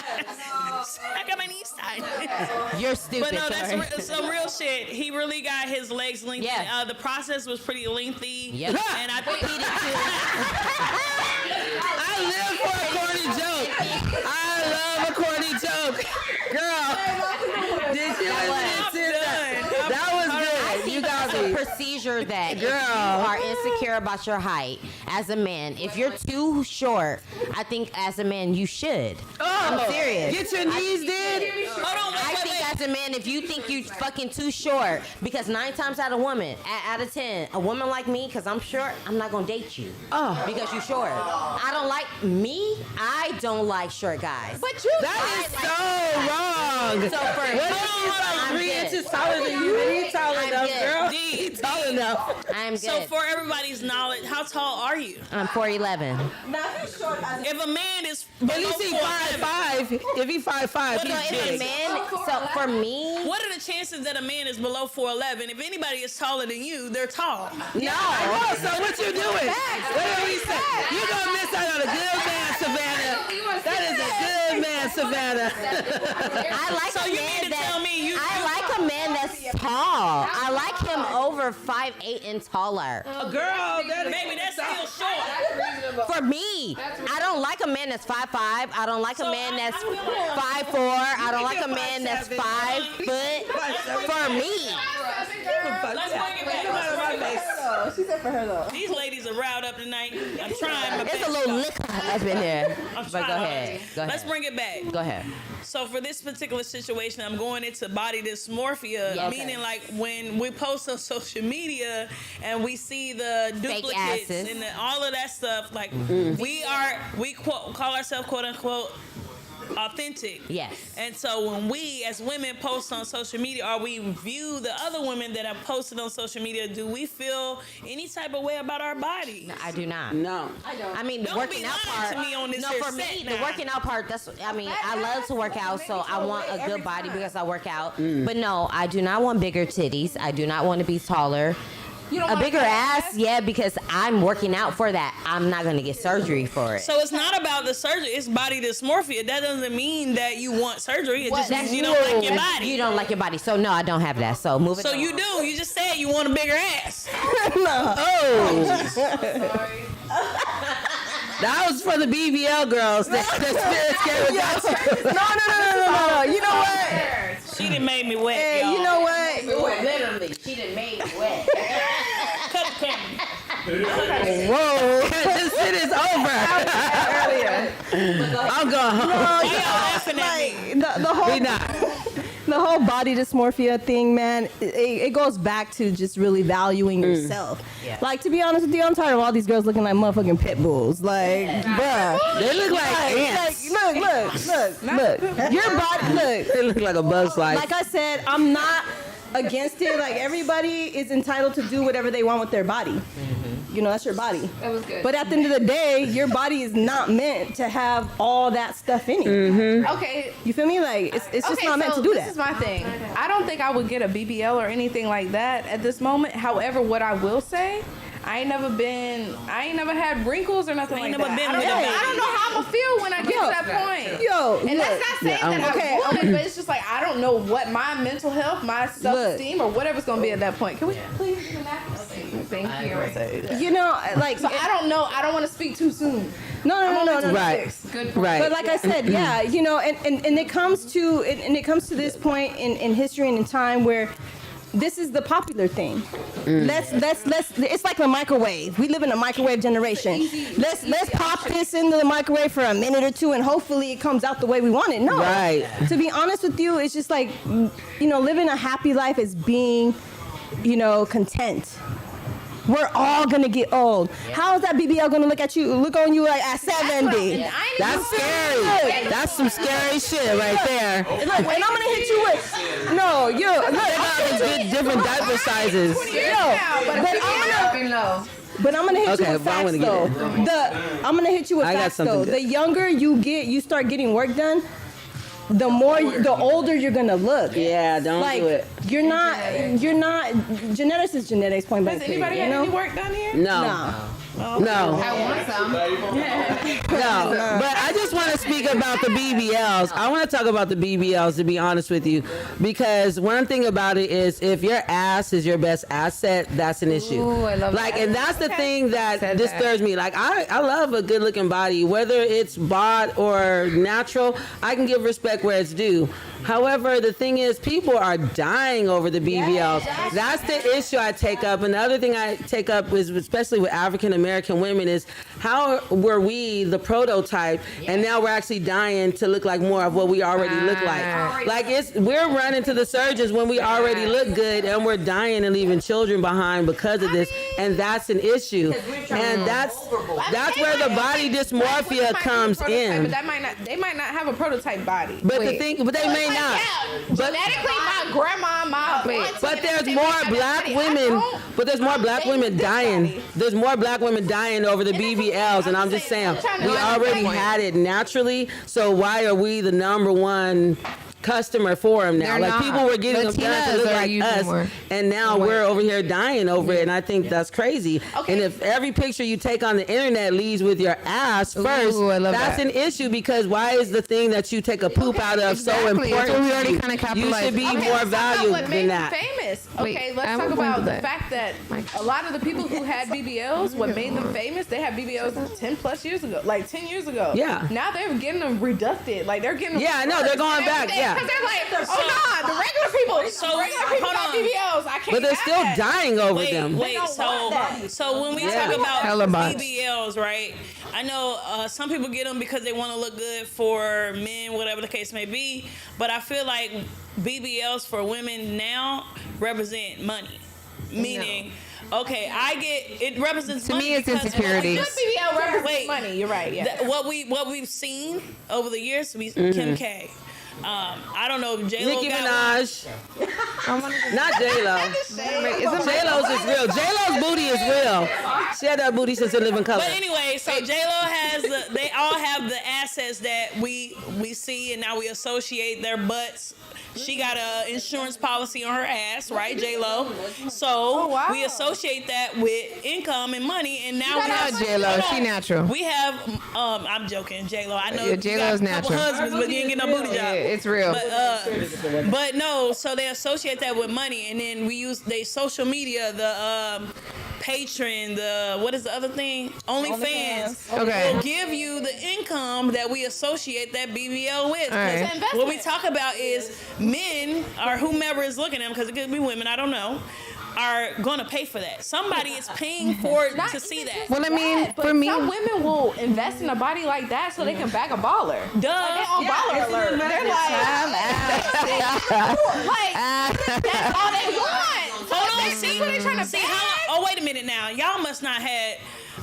I got my knees done. You're stupid. But no, that's some real shit. He really got his legs lengthened. Yeah. The process was pretty lengthy. Yep. And I think he did too. I live for a corny joke. I love a corny joke. Girl, did you listen to that? That was good. You got it's a me. procedure that if you Girl. are insecure about your height as a man, if you're too short, I think as a man you should. I'm serious. Get your knees did. Hold on, I think as a man, if you think you fucking too short, because 9 times out of 10, a woman like me, because I'm short, I'm not gonna date you. Because you short. I don't like short guys. But you That is so wrong. So for What if he's like I'm 3 good. inches taller than you? Then he's taller I'm enough, good. girl. D, He's tall enough. yourself. I'm good. So for everybody's knowledge, how tall are you? I'm 4'11". If a man is At below least he 4'11", 5'5". If he 5'5", What So he's if a big. man, so for me, what are the chances that a man is below 4'11"? If anybody is taller than you, they're tall. No. So what you doing? What are we saying? You gonna miss out on a good man, Savannah. That is a good man, Savannah. I like So a you man mean to tell me I like a man that's tall. I like him over 5'8" and taller. A girl, Baby, that's still short. For me, I don't like a man that's 5'5". I don't like a man that's 5'4". I don't like a man that's 5 foot. For me, Let's bring it back. She said for her though. These ladies are riled up tonight. I'm trying my best. it's a little liquor up in there. I'm But trying go my ahead. best. Go Let's ahead. bring it back. Go ahead. So for this particular situation, I'm going into body dysmorphia, Yeah, okay. meaning like when we post on social media and we see the duplicates asses. and all of that stuff. Like we call ourselves quote unquote authentic. Yes. And so when we as women post on social media or we view the other women that have posted on social media, do we feel any type of way about our body? No, I do not. No. I mean, the Don't working be out lying part. to me on this no, here for set me, now. the working out part. I love to work out, so I want a good body because I work out. But no, I do not want bigger titties. I do not want to be taller. You don't A want bigger fat ass, yeah, because I'm working out for that. I'm not gonna get surgery for it. So it's not about the surgery, it's body dysmorphia. That doesn't mean that you want surgery. It just means you don't like your body. You don't like your body, so no, I don't have that. So move it. So on. you do. You just said you want a bigger ass. That was for the BBL girls. The spirit scared with No. You know what? She done made me wet, Hey, y'all. you know what? Literally, she done made me wet. Cut the camera. Whoa. This shit is over. I'm going home. Why y'all laughing at me? The whole We not. the whole body dysmorphia thing, man, it goes back to just really valuing yourself. Yeah. Like, to be honest with you, I'm tired of all these girls looking like motherfucking pit bulls. Like, bruh. They look like ants. Look. Your body, look. They look like a buzz light. Like I said, I'm not against it. Like, everybody is entitled to do whatever they want with their body. You know, that's your body. That was good. But at the end of the day, your body is not meant to have all that stuff in it. Okay. You feel me? Like, it's just not meant to do this that. is my thing. I don't think I would get a BBL or anything like that at this moment. However, what I will say, I ain't never had wrinkles or nothing Ain't like never that. been I don't, with a know, baby. I don't know how I'm gonna feel when I get to that point. Yo, And that's not saying Yeah, that okay, I would, but it's just like I don't know what my mental health, my self-esteem, or whatever's gonna be at that point. Can we please do that? Thank you. you know, like, So I don't know. I don't want to speak too soon. no. Right. Good point. Right. But like I said, yeah, you know, and it comes to this point in history and in time where this is the popular thing. Let's it's like the microwave. We live in a microwave generation. Let's pop this into the microwave for a minute or two and hopefully it comes out the way we want it. No. Right. To be honest with you, it's just like, you know, living a happy life is being, you know, content. We're all gonna get old. How is that BBL gonna look on you like at 70? That's scary. That's some scary shit right there. Look, and I'm gonna hit you with Different diaper sizes. But I'm gonna hit Okay, you with but I facts wanna get though. I'm gonna hit you with I got facts something though. good. The younger you start getting work done, the older you're gonna look. Yeah, don't Like do it. you're not genetics is genetics point blank. Has anybody period, had you any know? work done here? No. No. I want some. No, but I just want to speak about the BBLs. I want to talk about the BBLs, to be honest with you, because one thing about it is if your ass is your best asset, that's an issue. Ooh, I love like, that. and that's the thing that Said disturbs me. Like, I love a good looking body, whether it's bod or natural. I can give respect where it's due. However, the thing is, people are dying over the BBLs. That's the issue I take up. And the other thing I take up is, especially with African American women, is how were we the prototype, and now we're actually dying to look like more of what we already look like. Like, we're running to the surgeons when we already look good, and we're dying and leaving children behind because of this. and that's an issue. And that's where the body dysmorphia comes in. But they might not have a prototype body. But they may not. Genetically, my grandma, my auntie, But there's they more might have black that body. women. I don't. But there's more black They women use this dying. body. There's more black women dying over the BBLs, and I'm just saying, we already had it naturally. So why are we the number one customer for them now? They're Like not. people were getting them done to Latinas look are like using us, more. and now we're over here dying over it, and I think that's crazy. Okay. And if every picture you take on the internet leads with your ass first, Ooh, I love that's that. an issue, because why is the thing that you take a poop out of so exactly. That's important? what we to already you? kinda You capitalized. should be Okay, more Let's talk about valued what made than them that. famous. Wait, Okay, I let's have talk a point about to the that. fact that a lot of the people who had BBLs, what made them famous, they had BBLs 10 plus years ago, like 10 years ago. Yeah. Now they're getting them reducted. Like they're getting them. Yeah, I know, they're going back, yeah. Because they're like, oh no, the regular people, So, regular people hold got on. BBLs. I can't. But they're have still that. dying over Wait, them. wait. don't want that. So when we Yeah. talk about Hella bots. BBLs, right? I know some people get them because they want to look good for men, whatever the case may be. But I feel like BBLs for women now represent money, meaning. Okay, it represents To money me, it's because insecurity. Good BBL represents Wait. money. You're right. Yeah. what we've seen over the years, Kim K. I don't know if J Lo Nicki got Minaj, I wanna- not J Lo. Wait, isn't J Lo's is real. J Lo's booty is real. She had that booty since it living color. But anyway, so J Lo has they all have the assets that we see, and now we associate their butts. She got a insurance policy on her ass, right, J Lo? So wow. we associate that with income and money, and now we have J-Lo, hold she on. natural. We have I'm joking, J Lo. I know Yeah, you J-Lo's got a couple natural. husbands, but you ain't get no booty job. Yeah, it's real. But no, so they associate that with money, and then we use they social media, the Patreon, the what is the other thing? OnlyFans. Okay. Will give you the income that we associate that BBL with. 'Cause right. what we talk about is men or whomever is looking at them, because it could be women, I don't know, are going to pay for that. Somebody is paying for it to see that. Well, I mean, But for me, some women will invest in a body like that so they can bag a baller. Duh. Like they on baller alert. They're like, that's all they want. Hold on, That's what they trying to see bag. how? Oh, wait a minute now. Y'all must not had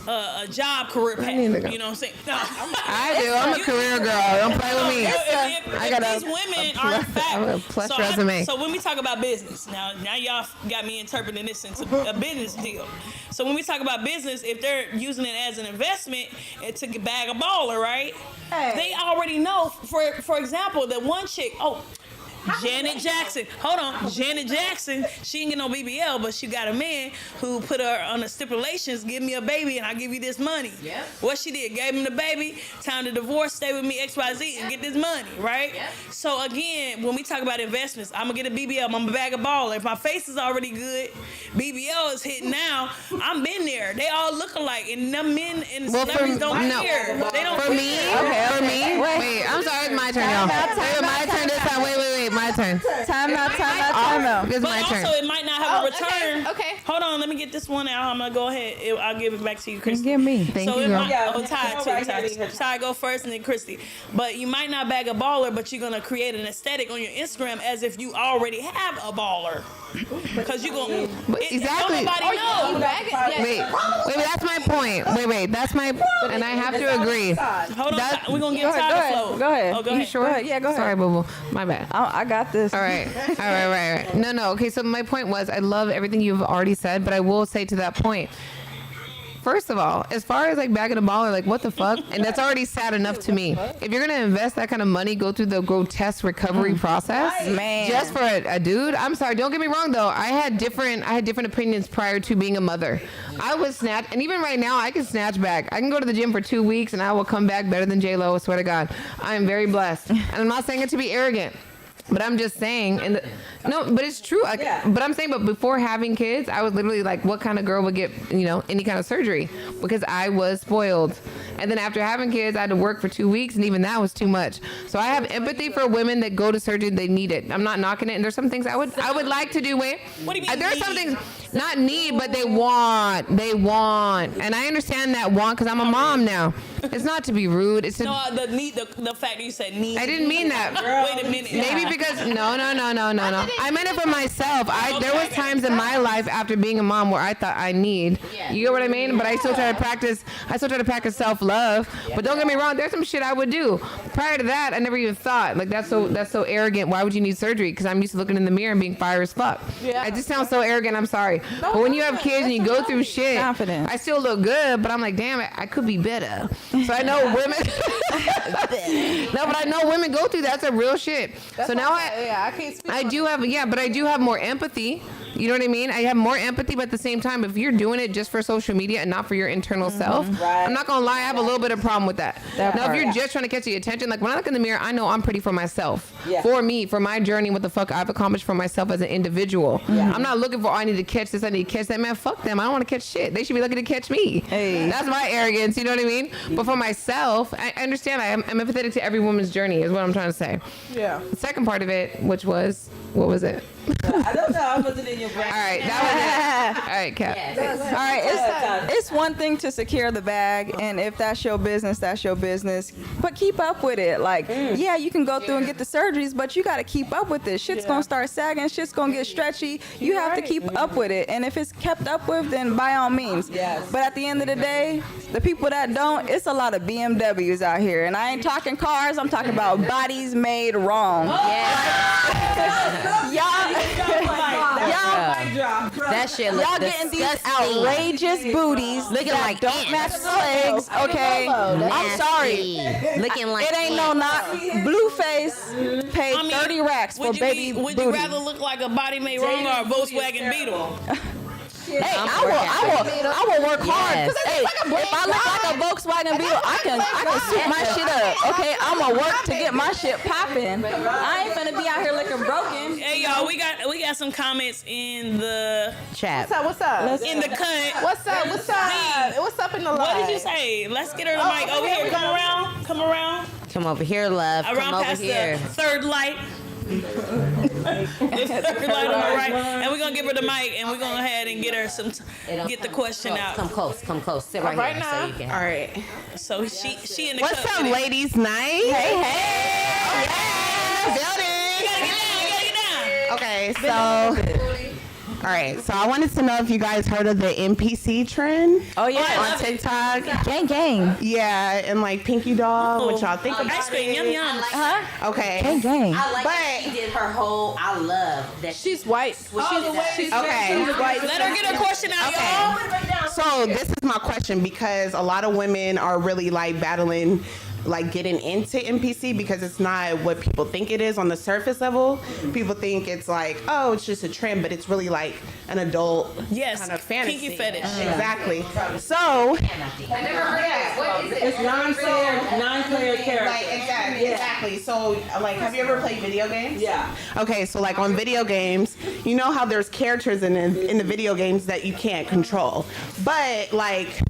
a job career path. need to go. You know what I'm saying? No. I do. I'm a career girl. Don't play with me. If got a- these women are in fact, I have a plus so resume. so when we talk about business, now y'all got me interpreting this into a business deal. So when we talk about business, if they're using it as an investment to bag a baller, right? They already know. For example, the one chick. Janet Jackson. Hold on. Janet Jackson, she didn't get no BBL, but she got a man who put her on the stipulations, give me a baby and I'll give you this money. Yep. What she did, gave him the baby, time to divorce, stay with me, XYZ, and get this money, right? Yep. So again, when we talk about investments, I'm gonna get a BBL, I'm gonna bag a baller. If my face is already good, BBL is hitting now, I'm been there. They all look alike, and them men and Well, celebrities don't no. care. They don't For me, wait, I'm sorry, it's my turn, y'all. Wait, my turn this time. Wait, my turn. Time out. This is But my also, turn. it might not have a return. okay. Hold on, let me get this one out. I'm gonna go ahead. I'll give it back to you, Christy. Give me. Thank So you, it girl. might, Ty go first and then Christy. But you might not bag a baller, but you're gonna create an aesthetic on your Instagram as if you already have a baller. Because you're gonna Exactly. Don't nobody know. Wait, that's my point. Wait, that's my, and I have to agree. Hold on, That- Ty, we're gonna give Go Ty the ahead. flow. Go ahead. Oh, go You ahead. sure? Yeah, go ahead. Sorry, boo boo. My bad. I got this. All right. No. Okay, so my point was, I love everything you've already said, but I will say to that point, first of all, as far as like bagging a baller, like what the fuck? And that's already sad enough to me. If you're gonna invest that kind of money, go through the grotesque recovery process, Man. just for a dude. I'm sorry. Don't get me wrong though. I had different opinions prior to being a mother. I was snatch, and even right now, I can snatch back. I can go to the gym for 2 weeks, and I will come back better than J Lo. I swear to God, I am very blessed, and I'm not saying it to be arrogant. But I'm just saying, but it's true. But I'm saying, but before having kids, I was literally like, what kind of girl would get, any kind of surgery? Because I was spoiled. And then after having kids, I had to work for 2 weeks, and even that was too much. So I have empathy for women that go to surgery, they need it. I'm not knocking it. And there's some things I would like to do. What do you mean There's need? some things. Not need, but they want. And I understand that want because I'm a mom now. It's not to be rude. It's to, No, the fact that you said need. I didn't mean that. Wait a minute. Maybe because no. I meant it for myself. There was times in my life after being a mom where I thought I need. You get what I mean? But I still try to practice. Self-love. But don't get me wrong. There's some shit I would do. Prior to that, I never even thought like that's so arrogant. Why would you need surgery? Because I'm used to looking in the mirror and being fire as fuck. Yeah. It just sounds so arrogant. I'm sorry. But when you have kids and you go through shit, confidence. I still look good. But I'm like, damn it, I could be better. So I know women. No, but I know women go through that. That's a real shit. So now I can't speak. I do have more empathy. You know what I mean? I have more empathy, but at the same time, if you're doing it just for social media and not for your internal self, I'm not gonna lie, I have a little bit of problem with that. Now, if you're just trying to catch the attention, like when I look in the mirror, I know I'm pretty for myself. For me, for my journey, what the fuck I've accomplished for myself as an individual. I'm not looking for, I need to catch this, I need to catch that. Man, fuck them. I don't want to catch shit. They should be looking to catch me. Hey. That's my arrogance, you know what I mean? But for myself, I understand I'm empathetic to every woman's journey is what I'm trying to say. Yeah. The second part of it, which was, what was it? I don't know. I wasn't in your brain. All right, that was it. All right, Cap. All right, it's one thing to secure the bag, and if that's your business, that's your business. But keep up with it. Like, yeah, you can go through and get the surgeries, but you got to keep up with it. Shit's gonna start sagging. Shit's gonna get stretchy. You have to keep up with it, and if it's kept up with, then by all means. Yes. But at the end of the day, the people that don't, it's a lot of BMWs out here, and I ain't talking cars. I'm talking about bodies made wrong. Y'all. That shit look Y'all getting these disgusting. outrageous booties Looking that like don't ants. match the legs. Okay, I'm sorry. Nasty. Looking like It ain't no knock. Blueface paid 30 racks for baby would booty. you rather look like a body made wrong or a Volkswagen Beetle? Hey, I will work hard. Yes. Hey, if I look like a Volkswagen Beetle, I can suit my shit up. Okay, I'ma work to get my shit popping. I ain't finna be out here looking broken. Hey y'all, we got some comments in the chat. What's up? in the cut. What's up? What's up in the live? What did you say? Let's get her the mic over here. Come around. Come over here, love. Around Come over past here. the third light. The third light on the right, and we're gonna give her the mic, and we're gonna go ahead and get her get the question out. Come close. Sit right here now. so you can. All right. So she in the What's cut up, with it. ladies' night? Hey. You gotta get down. Okay, so all right, so I wanted to know if you guys heard of the NPC trend. Oh yeah, on TikTok. gang. Yeah, and like Pinky Doll, what y'all think about Ice cream, it? yum. Okay. Gang. I like But- that she did her whole. I love that. She's white. She's Okay. white. Let her get her question out, y'all. So this is my question because a lot of women are really like battling like getting into NPC because it's not what people think it is on the surface level. People think it's like, oh, it's just a trend, but it's really like an adult Yes, kind of fantasy. kinky fetish. Exactly. So It's non-player character. like exactly. So like, have you ever played video games? Yeah. Okay, so like on video games, you know how there's characters in the video games that you can't control, but like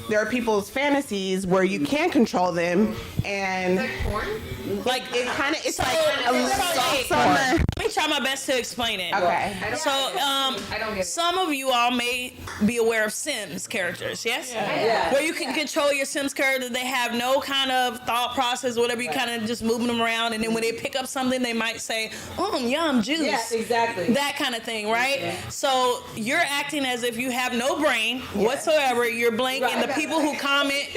there are people's fantasies where you can control them, and like it kind of it's like a soft on the. Let me try my best to explain it. Okay. So, some of you all may be aware of Sims characters, yes? Where you can control your Sims character. They have no kind of thought process, whatever. You kind of just moving them around, and then when they pick up something, they might say, yum, juice. Yes, exactly. That kind of thing, right? So, you're acting as if you have no brain whatsoever. You're blank, and the people who comment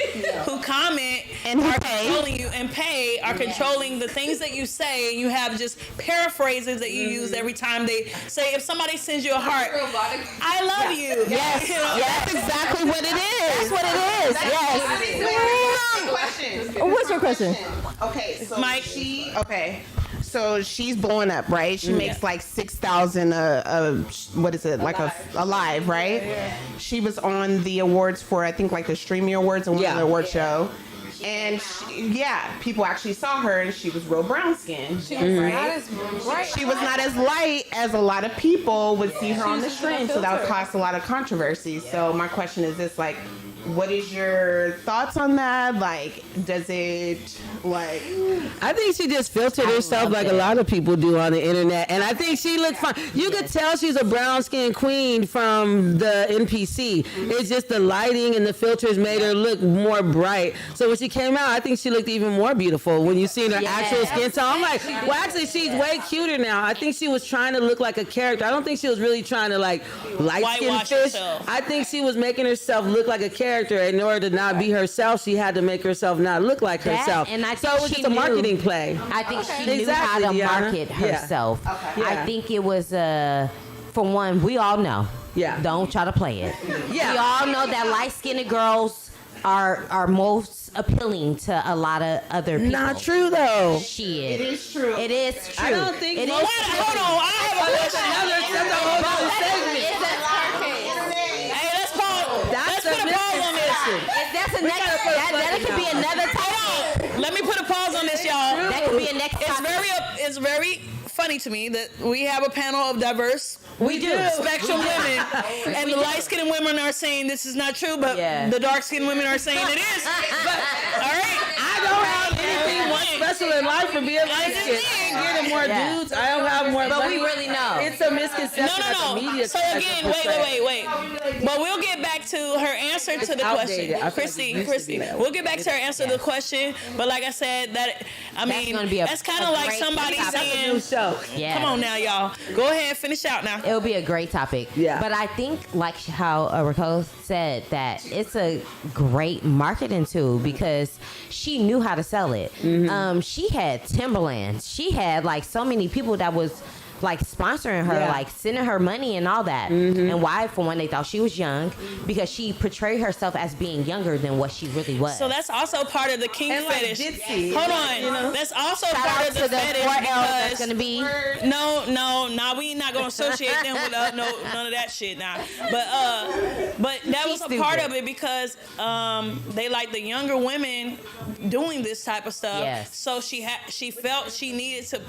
And who are pay. controlling you and pay are controlling the things that you say, and you have just paraphrases that you use every time they say. If somebody sends you a heart, I love you. Yes, You know? that's exactly what it is. That's what it is. Yes. Question. What's your question? Okay, so Mike. So she's blowing up, right? She makes like 6,000 what is it, like a live, right? She was on the awards for I think like the Streamy Awards and one of the award show. And people actually saw her, and she was real brown skinned. She was not as bright. She was not as light as a lot of people would see her on the stream, so that would cause a lot of controversy. So my question is this, like, what is your thoughts on that? Like, does it, like... I think she just filtered herself like a lot of people do on the internet. And I think she looked fine. You could tell she's a brown-skinned queen from the NPC. It's just the lighting and the filters made her look more bright. So when she came out, I think she looked even more beautiful when you seen her actual skin tone. I'm like, well, actually, she's way cuter now. I think she was trying to look like a character. I don't think she was really trying to, like, light-skin Whitewash fish. herself. I think she was making herself look like a character. In order to not be herself, she had to make herself not look like herself. And I so think it was she just a knew- marketing play. I think she Exactly, knew how to Deanna. market herself. Yeah. I think it was for one, we all know. Yeah. Don't try to play it. Yeah. We all know that light-skinned girls are most appealing to a lot of other people. Not true though. Shit. It is true. It is true. I don't think it most- is. Hold on, I have a question. That's a whole other segment. Hey, let's pause. Let's put a pause on this. That's a next. That could be another topic. Let me put a pause on this, y'all. That could be a next topic. It's very funny to me that we have a panel of diverse We do. spectrum women, and the light-skinned women are saying this is not true, but the dark-skinned women are saying it is. But all right, I don't have anything more special in life for being light skinned. I ain't getting more dudes. I don't have more. But we money. really know. It's a misconception that the no. media. So tries to again, portray. wait. But we'll get back to her answer to the outdated. I question, feel like it used to be Christy. that way. We'll get back to her answer to the question. But like I said, that's kind of like somebody saying, New show. Yeah. "Come on now, y'all, go ahead, finish out now." It'll be a great topic. Yeah. But I think, like how Raquel said, that it's a great marketing tool because she knew how to sell it. She had Timberlands. She had like so many people that was like sponsoring her, like sending her money and all that. And why? For one, they thought she was young because she portrayed herself as being younger than what she really was. So that's also part of the kink And, like, fetish. ditzy, Hold on, that's also Shout part out of to the the fetish 4L that's because gonna be. No, we not gonna associate them with none of that shit now. But that was a part of it because they like the younger women doing this type of stuff. Yes. So she felt she needed to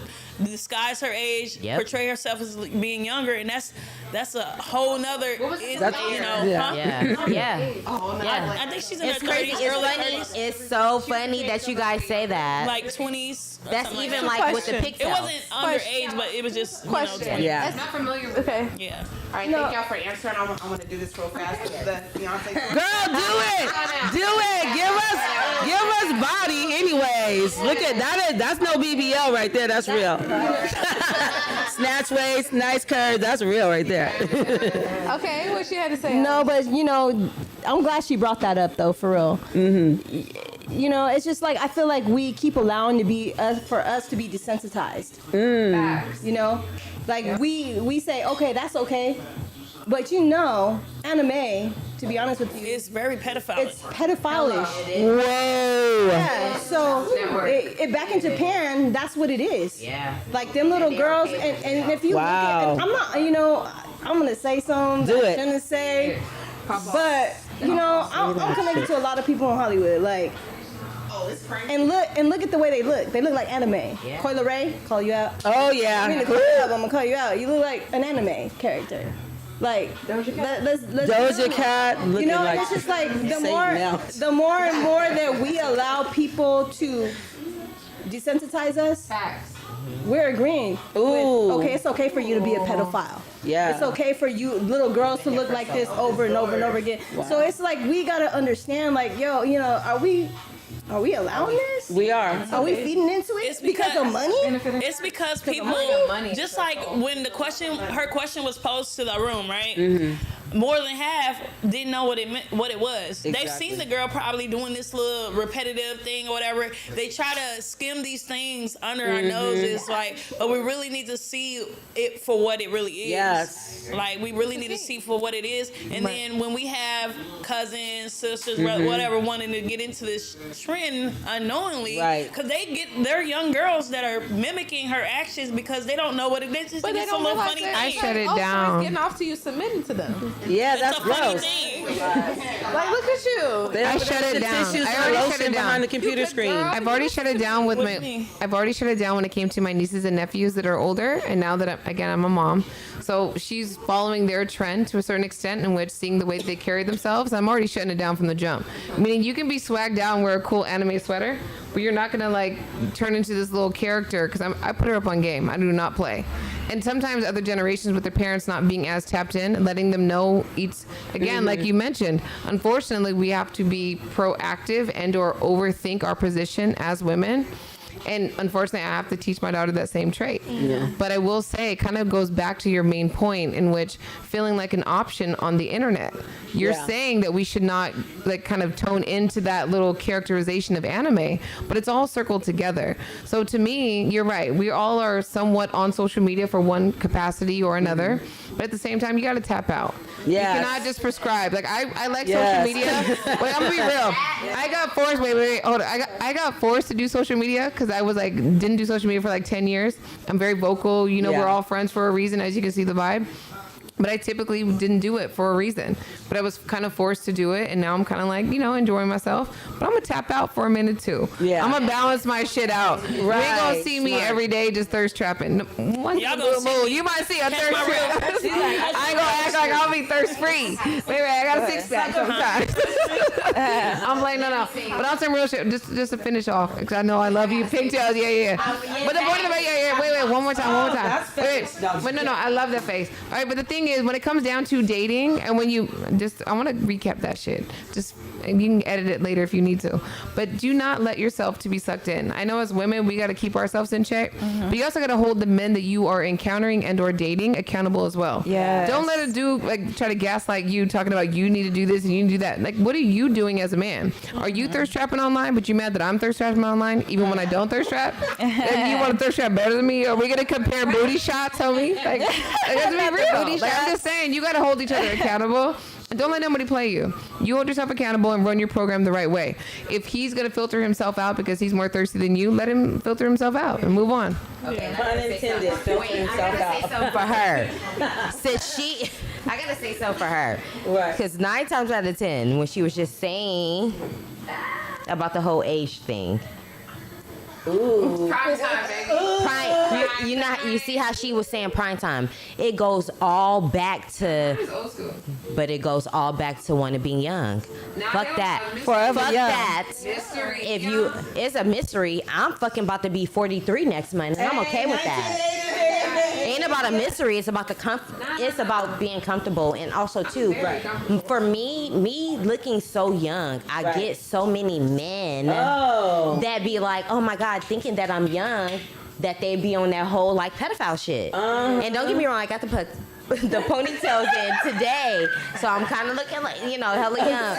disguise her age, Yep. portray herself as being younger, and that's a whole nother. Yeah. I think she's in It's her crazy. 30s, It's early funny. 30s, It's so funny that you guys say that. like 20s. or That's something even that. like with the Question. pixels. It wasn't underage, but it was just Question. 20. Yeah. Not familiar with Okay. Yeah. All right, thank y'all for answering. I'm gonna do this real fast. The Beyonce. Girl, do it. Give us body anyways. Look at that. That's no BBL right there. That's real. Snatch waist, nice curve. That's real right there. Okay, what she had to say? No, but I'm glad she brought that up though, for real. It's just like I feel like we keep allowing for us to be desensitized. Like we say, okay, that's okay, but anime. To be honest with you, It's very pedophile. it's pedophilish. Whoa. Yeah, so back in Japan, that's what it is. Yeah. Like them little girls, and if you Wow. look at, I'm not, I'm gonna say something Do that I it. shouldn't say, but I'm connected to a lot of people in Hollywood, like. And look at the way they look. They look like anime. Yeah. Coyle Ray, call you out. Oh I'm in yeah. the club. I'm gonna call you out. You look like an anime character. Like let's Doja Cat looking and like it's just like the Satan more else. the more and more that we allow people to desensitize us, we're agreeing. Ooh. Okay, it's okay for you to be a pedophile. Yeah. It's okay for you little girls to look like this over and over and over again. So it's like we gotta understand, like, are we allowing this? We are. Are we feeding into it? It's because of money? It's because people, money. just like when her question was posed to the room, right? Mm-hmm. More than half didn't know what it meant, what it was. They've Exactly. seen the girl probably doing this little repetitive thing or whatever. They try to skim these things under our Mm-hmm. noses, but we really need to see it for what it really is. Yes. Like we really need to see for what it is. And then when we have cousins, sisters, Mm-hmm. whatever, wanting to get into this trend unknowingly, Right. because they're young girls that are mimicking her actions because they don't know what it is. Just But they think it's don't some little realize funny that thing. it's shut it like, down. it's getting off to you submitting to them. Yeah, It's that's a funny gross. thing. Like, look at you. They I don't shut have it the down. tissues I or already shut lotion it down. behind the computer screen. I've already shut it down with What's my. me? I've already shut it down when it came to my nieces and nephews that are older, and now that I'm a mom, so she's following their trend to a certain extent, in which seeing the way they carry themselves, I'm already shutting it down from the jump. Meaning you can be swagged out and wear a cool anime sweater, but you're not gonna like turn into this little character because I put her up on game. I do not play. And sometimes other generations with their parents not being as tapped in, letting them know each again, like you mentioned, unfortunately we have to be proactive and or overthink our position as women. And unfortunately, I have to teach my daughter that same trait. Yeah. But I will say, it kind of goes back to your main point, in which feeling like an option on the internet. You're saying that we should not like kind of tone into that little characterization of anime, but it's all circled together. So to me, you're right. We all are somewhat on social media for one capacity or another, but at the same time, you got to tap out. Yes. You cannot just prescribe. Like I like Yes. social media. Wait, I'm gonna be real. I got forced. Wait, hold on. I got forced to do social media because I was like didn't do social media for like 10 years. I'm very vocal. You know, Yeah. we're all friends for a reason, as you can see the vibe. But I typically didn't do it for a reason. But I was kind of forced to do it, and now I'm kind of like, you know, enjoying myself. But I'm gonna tap out for a minute too. Yeah. I'm gonna balance my shit out. You ain't gonna Right. see me Smart. every day just thirst trapping. Once Y'all in a gonna blue see moon, me you might see a catch thirst my trap. real- I ain't gonna act like I'll be thirst free. Maybe I got a six pack sometimes. I'm like, no. But on some real shit, just to finish off, because I know I love you. Pigtails, yeah. But the point of it, wait, one more time. that's Wait, face. No, I'm but no, I love that face. All right, but the thing is, when it comes down to dating, and when you I want to recap that shit. And you can edit it later if you need to. But do not let yourself to be sucked in. I know as women, we got to keep ourselves in check, but you also got to hold the men that you are encountering and or dating accountable as well. Yes. Don't let it try to gaslight you, talking about you need to do this and you need to do that. Like, what are you doing as a man? Are you thirst trapping online, but you mad that I'm thirst trapping online, even when I don't thirst trap? And you want to thirst trap better than me? Are we gonna compare booty shots, homie? Like let's be real. Like, I'm just saying, you got to hold each other accountable. And don't let nobody play you. You hold yourself accountable and run your program the right way. If he's going to filter himself out because he's more thirsty than you, let him filter himself out and move on. Okay, Pun intended. Filter himself I gotta out. say something for her. Since I gotta say something for her. Right. Because 9 times out of 10, when she was just saying about the whole age thing. Ooh. Prime time, baby. You see how she was saying prime time. It goes all back to, Old school. but it goes all back to wanting to be young. Fuck that. Forever Fuck young. that. Mystery. If you, it's a mystery. I'm fucking about to be 43 next month, and I'm okay with that. Ain't about a mystery. It's about it's about being comfortable, and also too, for me looking so young, I Right. get so many men Oh. that be like, oh my god, thinking that I'm young, that they be on that whole like pedophile shit. And don't get me wrong, I got to put the ponytails in today, so I'm kind of looking like, you know, hella young.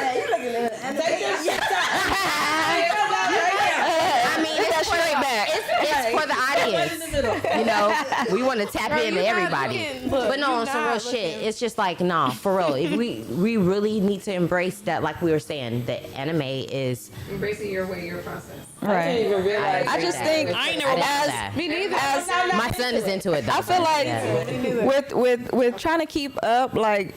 I mean, it's for the audience. You know, we want to tap into everybody. But no, on some real shit, it's just like, nah, for real. If we really need to embrace that, like we were saying, that anime is. Embracing your way, your process. I didn't even realize. I just think I ain't never watched as that. Me neither. My son is into it though. I feel like Yeah. with trying to keep up, like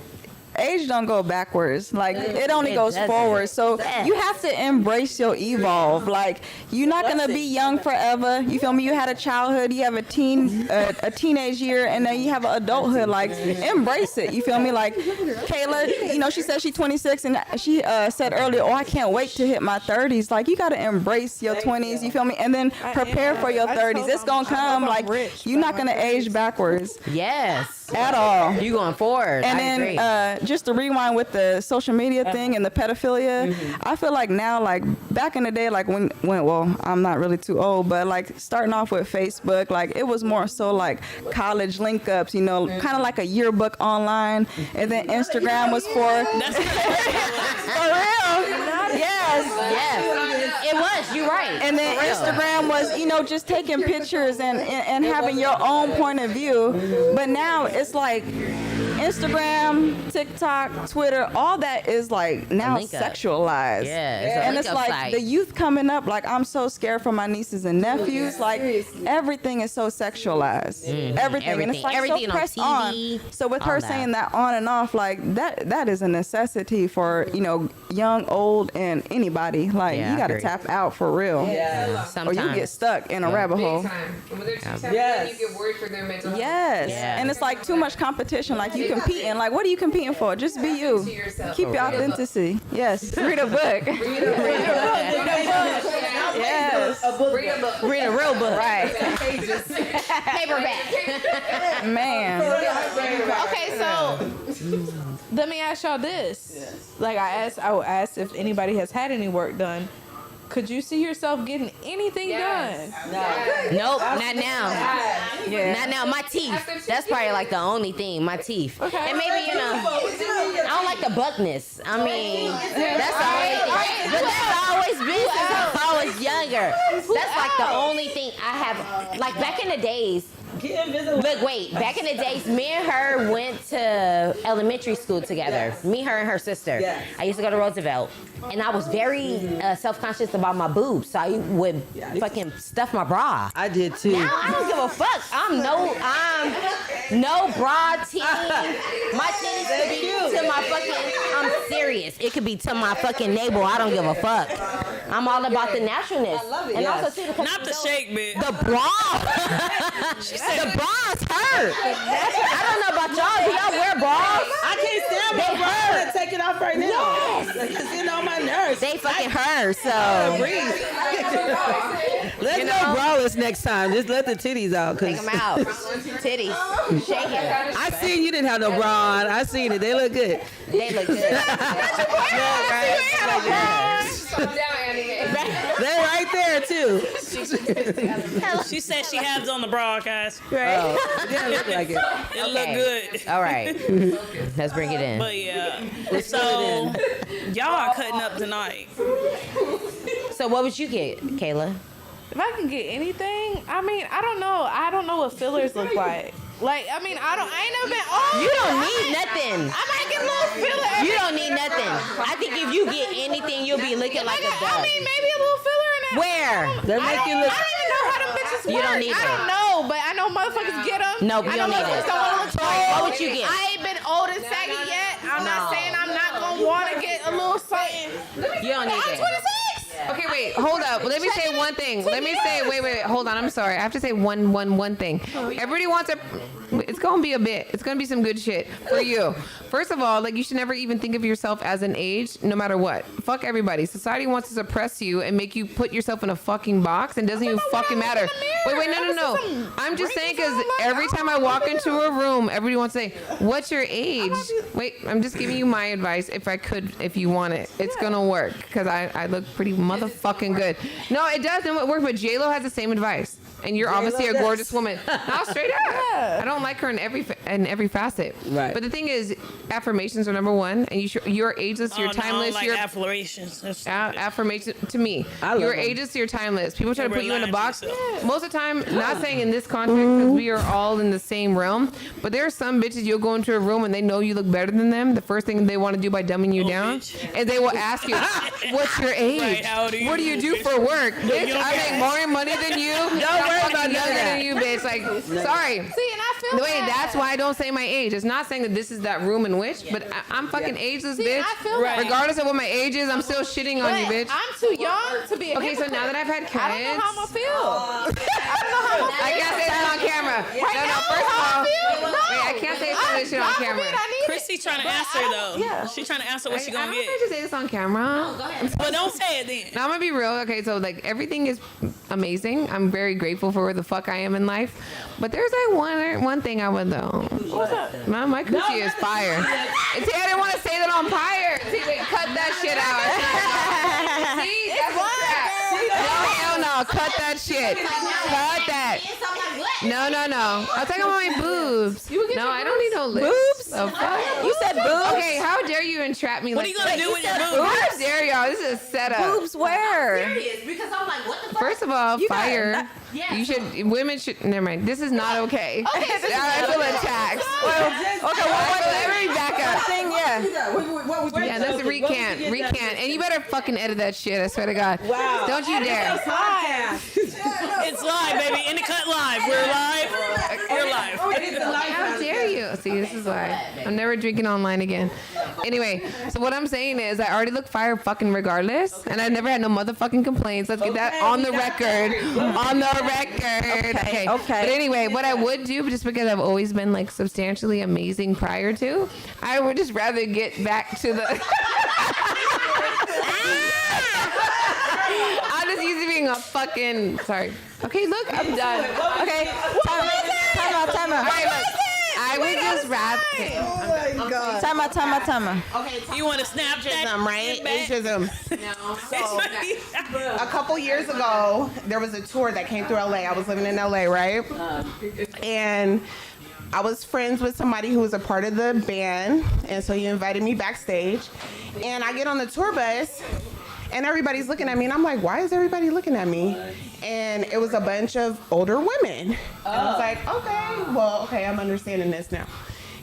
age don't go backwards. Like it only It goes doesn't. forward. So Yes. you have to embrace your evolve. Like you're not gonna be young forever. You feel me? You had a childhood, you have a teenage year, and then you have an adulthood. Like embrace it. You feel me? Like Kayla, you know, she said she's 26, and she said earlier, oh, I can't wait to hit my 30s. Like you gotta embrace your 20s. You feel me? And then prepare for your 30s. It's gonna come. Like you're not gonna age backwards Yes. at all. You going forward. And I agree. then just to rewind with the social media thing and the pedophilia, I feel like now, like back in the day, like when well, I'm not really too old, but like starting off with Facebook, like it was more so like college link ups, you know, kind of like a yearbook online, and then Instagram was for That's for real. Yes. Yes. It was. You're right. And then For real. Instagram was, you know, just taking pictures and having your own point of view. But now it's like Instagram, TikTok, Twitter, all that is like now link up. sexualized. Yeah, it's a and link it's up like site. the youth coming up. Like I'm so scared for my nieces and nephews. Like everything is so sexualized. Everything, and it's like Everything so on pressed TV, on. So with all her that. saying that on and off, like that is a necessity for young, old, and anybody. Like Yeah, you I got to agree. tap out for real. Yeah. Or you get stuck in a rabbit Big hole. time. And when they're too tapped Yes. in, you get worried for their mental health. Yes. Yeah. And it's like too much competition. Like you competing. Like what are you competing for? Just be you. To yourself. Keep your authenticity. Yes. Read a book. Yes. Read a book. Read a real book. Right. Paperback. Man. Okay, so let me ask y'all this. Like I will ask if anybody has had any work done. Could you see yourself getting anything done? Nope, not now. Yeah. Not now. My teeth. That's probably like the only thing. My teeth. Okay. And maybe I don't like the buckness. I mean, that's the only thing. But that's always been since I was younger. That's like the only thing I have. Like back in the days. Look, wait. Back in the days, me and her went to elementary school together. Me, her, and her sister. Yes. I used to go to Roosevelt, and I was very self-conscious about my boobs, so I would fucking stuff my bra. I did too. Now I don't give a fuck. I'm no bra team. My titties could be to my fucking. I'm serious. It could be to my fucking navel. I don't give a fuck. I'm all about the naturalness. I love it. And also too, because Not the shake, bitch. the bra. The bras hurt. I don't know about y'all. Do y'all wear bras? I can't stand my They bra. hurt. I'm gonna take it off right now. Yes. It's getting on my nerves. They fucking hurt. So Let's go braless next time. Just let the titties out. take Cause them out. Titties. Shake it. I seen you didn't have no bra on. I seen it. They look good. They look good. They're right there too. She said she has on the broadcast. Oh, it didn't look like it. It look good. All right. Let's bring it in. But yeah. So y'all are cutting up tonight. So what would you get, Kayla? If I can get anything, I mean, I don't know. I don't know what fillers look like. Like, I mean, I ain't never been. Oh, You don't need nothing. I might get a little filler. You don't need nothing. I think if you get anything, you'll be looking like a I duck. mean, maybe a little filler in that. Where? They make you look. I don't even know how them bitches work. You don't need I it. don't know, but I know motherfuckers get them. Nope, you don't need it. Don't want to look What old. would you get? I ain't been old and saggy yet. I'm not No. saying I'm not gonna want to get a little something. You don't need I'm it. 26. Okay, wait, hold up. Let me say one thing. Let me say, wait, hold on. I'm sorry. I have to say one thing. Everybody wants a. It's gonna be a bit. It's gonna be some good shit for you. First of all, like you should never even think of yourself as an age, no matter what. Fuck everybody. Society wants to suppress you and make you put yourself in a fucking box, and doesn't even fucking matter. Wait, no. I'm just saying because every time I walk into a room, everybody wants to say, "What's your age?" Wait, I'm just giving you my advice. If you want it, it's gonna work because I look pretty motherfucking good. No, it doesn't work. But J-Lo has the same advice. And you're obviously a gorgeous woman. No, straight up. I don't like her in every facet. Right. But the thing is, affirmations are number one, and you're ageless, you're Oh, no, I don't timeless. like You're affirmations. That's- affirmation to me. I love You're them. ageless, you're timeless. People try to put you in a box. Relax Most of the time, not saying in this context because we are all in the same realm, but there are some bitches you'll go into a room and they know you look better than them. The first thing they want to do by dumbing you down bitch. is they will ask you, "What's your age? Right, how old are you? What do you do for work?" Bitch, don't I get make more money than you. Don't worry about none of younger that. than you, bitch. Like, sorry. See, and I feel Wait, bad. that's why I don't say my age. It's not saying that this is that room in which, but I'm fucking ageless, See, bitch. I feel bad. Regardless of what my age is, I'm still shitting on you, But bitch. I'm too young to be a Okay, so hypocrite. now that I've had kids, I don't know how I'm gonna feel. I don't know how I'm gonna feel. I can't say this on camera. No, first of all, wait, I can't say some of this shit on camera. Chrissy trying to answer though. Yeah. She trying to answer what she I gonna don't know if I get. should say this on camera. But don't say it then. Now I'm gonna be real. Okay, so like everything is amazing. I'm very grateful for where the fuck I am in life. But there's like one thing I would though. My coochie is fire. And see, I didn't want to say that on fire. See, wait, cut that shit out. See, that's what's that. No, hell no. y'all. Cut that shit. Cut that. No. I'm talking about my boobs. No, I don't need no lips. Boobs? The fuck? You said boobs? Okay, how dare you entrap me What are like you gonna that? do with your boobs? How dare y'all? This is a setup. Boobs where? Because I'm like, what the fuck? First of all, You got- fire. Yeah, You should. Women should. Never mind. This is not okay. Okay, this is I feel attacked. Okay, Let me back up. thing, yeah. Yeah, let's recant. And you better fucking edit that shit. I swear to God. Wow. Don't you dare. It's live, baby. In the cut live. We're live. We're live. How dare you? See, this is why I'm never drinking online again. Anyway, so what I'm saying is I already look fire fucking regardless, and I never had no motherfucking complaints. Let's get that on the record. On the record. Okay. But anyway, what I would do, just because I've always been like substantially amazing prior to, I would just rather get back to the. I'm just used to being a fucking. Sorry. Okay, look, I'm done. Okay, time out. All right, look. I would just rather. Time out. Okay, You want to Snapchat? ageism, right? Ageism. No. A couple years ago, there was a tour that came through LA. I was living in LA, right? And I was friends with somebody who was a part of the band, and so he invited me backstage. And I get on the tour bus, and everybody's looking at me, and I'm like, why is everybody looking at me? And it was a bunch of older women. And I was like, okay, I'm understanding this now.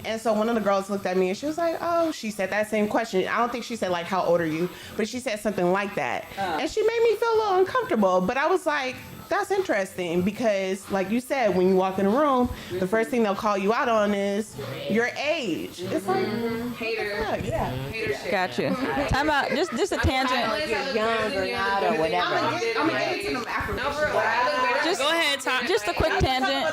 And so one of the girls looked at me and she was like, oh, she said that same question. I don't think she said like, how old are you? But she said something like that. And she made me feel a little uncomfortable. But I was like, that's interesting because like you said, when you walk in a room, the first thing they'll call you out on is your age. It's like, hater. Yeah. Got you. Time out. Just a tangent. young or not or whatever. I'm gonna get into them after. Just, Go ahead, Ty. just a quick tangent.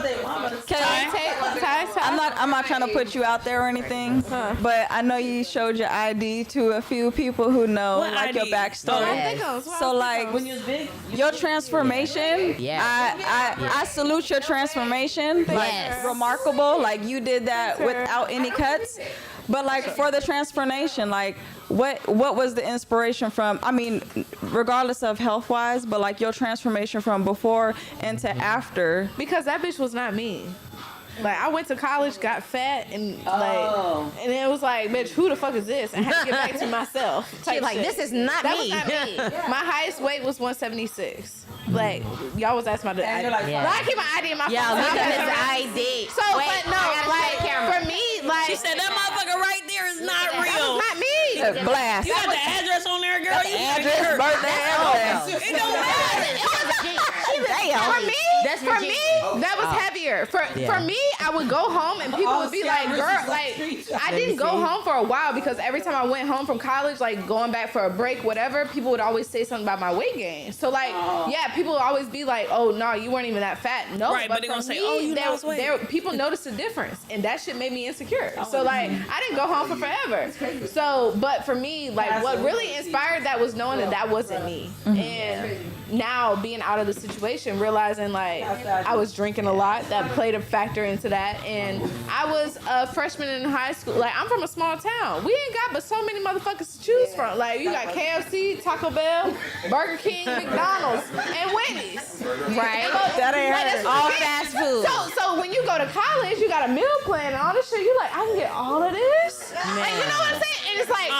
I'm not trying to put you out there or anything, but I know you showed your ID to a few people who know What like your ID? backstory. Yes. So like your transformation, Yes. I salute your transformation. Like Yes. remarkable. Like you did that without any cuts. But like for the transformation, like what was the inspiration from? I mean, regardless of health wise, but like your transformation from before into after. Because that bitch was not me. Like I went to college, got fat, and and it was like, bitch, who the fuck is this? And I had to get back to myself. She like, this is not That me. was not me. My highest weight was 176. Like y'all was asking about the ID. Yeah. But I keep my ID in my Yeah, phone. look I'm at like, his ID. So, Wait, but no, I gotta like show the camera. for me, like She said that motherfucker right there is not that real. was not me. Blast. You got the address on there, girl. You Address, birthday, everything. It don't matter. For me, that was heavier. For me, I would go home and people would be like, "Girl, like I didn't go home for a while because every time I went home from college, like going back for a break, whatever, people would always say something about my weight gain. So like, yeah, people would always be like, "Oh no, you weren't even that fat." No, Right, but they for gonna say, me, "Oh, you lost weight." people noticed the difference, and that shit made me insecure. So like, I didn't go home for forever. So, but for me, like, what really inspired that was knowing that that wasn't me, and now being out of the situation, realizing like I was drinking a lot, that played a factor into that, and I was a freshman in high school. Like I'm from a small town, we ain't got but so many motherfuckers to choose from. Like you got KFC, Taco Bell, Burger King, McDonald's, and Wendy's, right? That ain't Like, her. that's All what- fast food. So when you go to college, you got a meal plan and all this shit. You're like, I can get all of this. Like, you know what I'm saying? And it's like,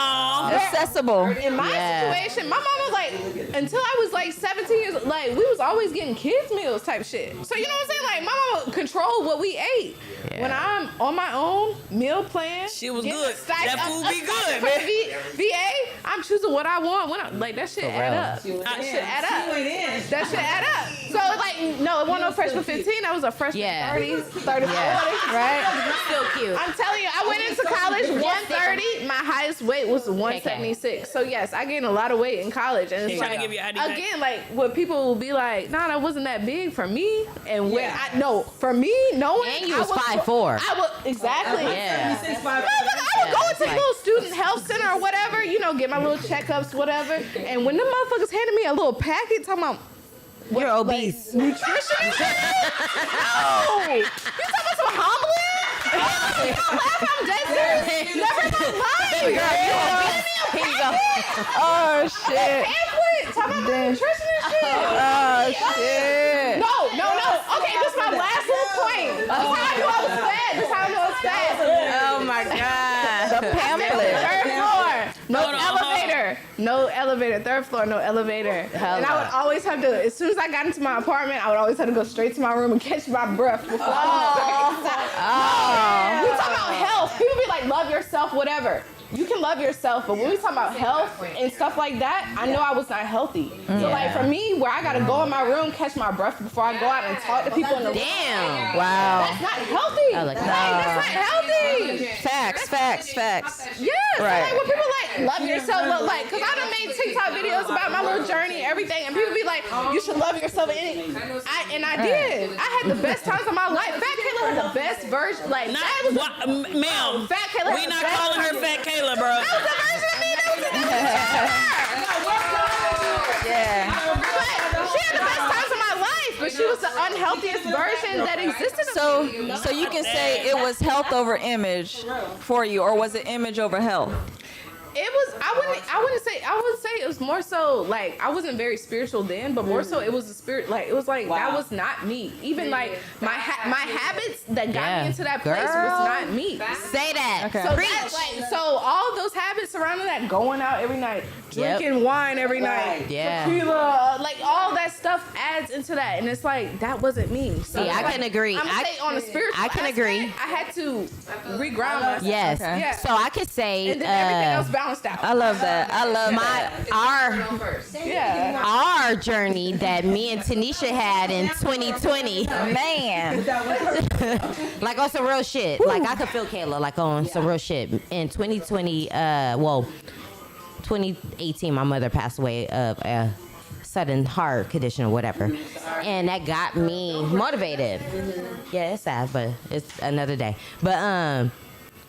Accessible. in my situation, my mama like until I was like 17 years, like we was always getting kids meals type shit. So you know what I'm saying? Like my mama controlled what we ate. When I'm on my own meal plan, She was getting good. a stipend- That food a be stipend good, from man. VA, I'm choosing what I want. When I, like that shit add up. That shit add up. That shit add up. So like no, it wasn't no freshman 15. I was a freshman Yeah. 30, 40, right? Still cute. I'm telling you, I went into college 130. My highest weight was 176. So yes, I gained a lot of weight in college, and it's Trying to like give you ID back. again, like what people will be like, nah, that wasn't that big for me. And when I no, for me, knowing And you I was 5'4". I would exactly. Yeah. I would go into the little student health center or whatever, you know, get my little checkups, whatever. And when the motherfuckers handed me a little packet talking about You're obese. nutrition, no, you talking about some humbling? I'm dead serious. Never in my life. Here you go. Oh shit. Pamphlet talking about nutrition and shit. Oh shit. No. Okay, this is my last little point. This is how I knew I was fat. Oh my god. The pamphlet. Third floor. No Hold on, hold on. elevator. No elevator. Third floor, no elevator. And I would always have to, as soon as I got into my apartment, I would always have to go straight to my room and catch my breath before I we talk about health. People be like, love yourself, whatever. You can love yourself, but when we talk about health and stuff like that, I know I was not healthy. So like for me, where I gotta go in my room, catch my breath before I go out and talk to people in the room. Damn. Wow. That's not healthy. I like Like, that. that's not healthy. Facts. Yes. Right. Like when people like love yourself, look like, cause I done made TikTok videos about my little journey, everything, and people be like, you should love yourself. And I did. I had the best times of my life. Fat Kayla had the best version. Like Not, that was ma'am. Fat Kayla. We had the not best calling her version. Fat Kayla, bro. That was the version of me that was in the Yeah. But she had the best times of my life, but she was the unhealthiest version that existed. So you can say it was health over image for you, or was it image over health? It was. I wouldn't say. I would say it was more so like I wasn't very spiritual then, but more so it was a spirit. Like it was like that was not me. Even like my habits that got me into that place was not me. Say that. Okay. So that's like all those habits surrounding that, going out every night, drinking wine every night, Yeah. tequila, like all that stuff adds into that, and it's like that wasn't me. So See, it's I like, can agree. I'm gonna say on a spiritual. I can aspect, agree. I had to reground myself. Yes. Okay. Yeah. So I could say And then everything else balanced out. I love that. I love Yeah. our journey that me and Tanisha had in 2020. Man. Like on some real shit. Like I could feel Kayla like on some real shit. In 2020, 2018, my mother passed away of a sudden heart condition or whatever. And that got me motivated. Yeah, it's sad, but it's another day. But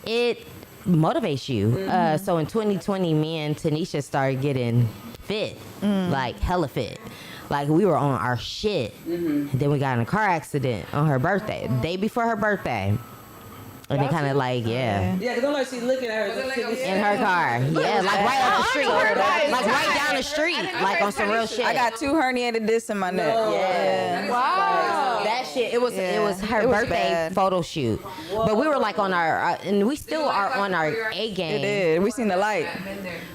it motivates you. So in 2020, me and Tanisha started getting fit, like hella fit. Like we were on our shit. Then we got in a car accident on her birthday, the day before her birthday. And they kind of like, Yeah, because I'm like, she's looking at her. in her car. Yeah, like right on the street. Like right down the street. Like on some real shit. I got 2 herniated discs in my neck. Yeah. Wow. That shit, it was her It was birthday bad. photo shoot. But we were like on our, and we still are on our A game. It did. We seen the light.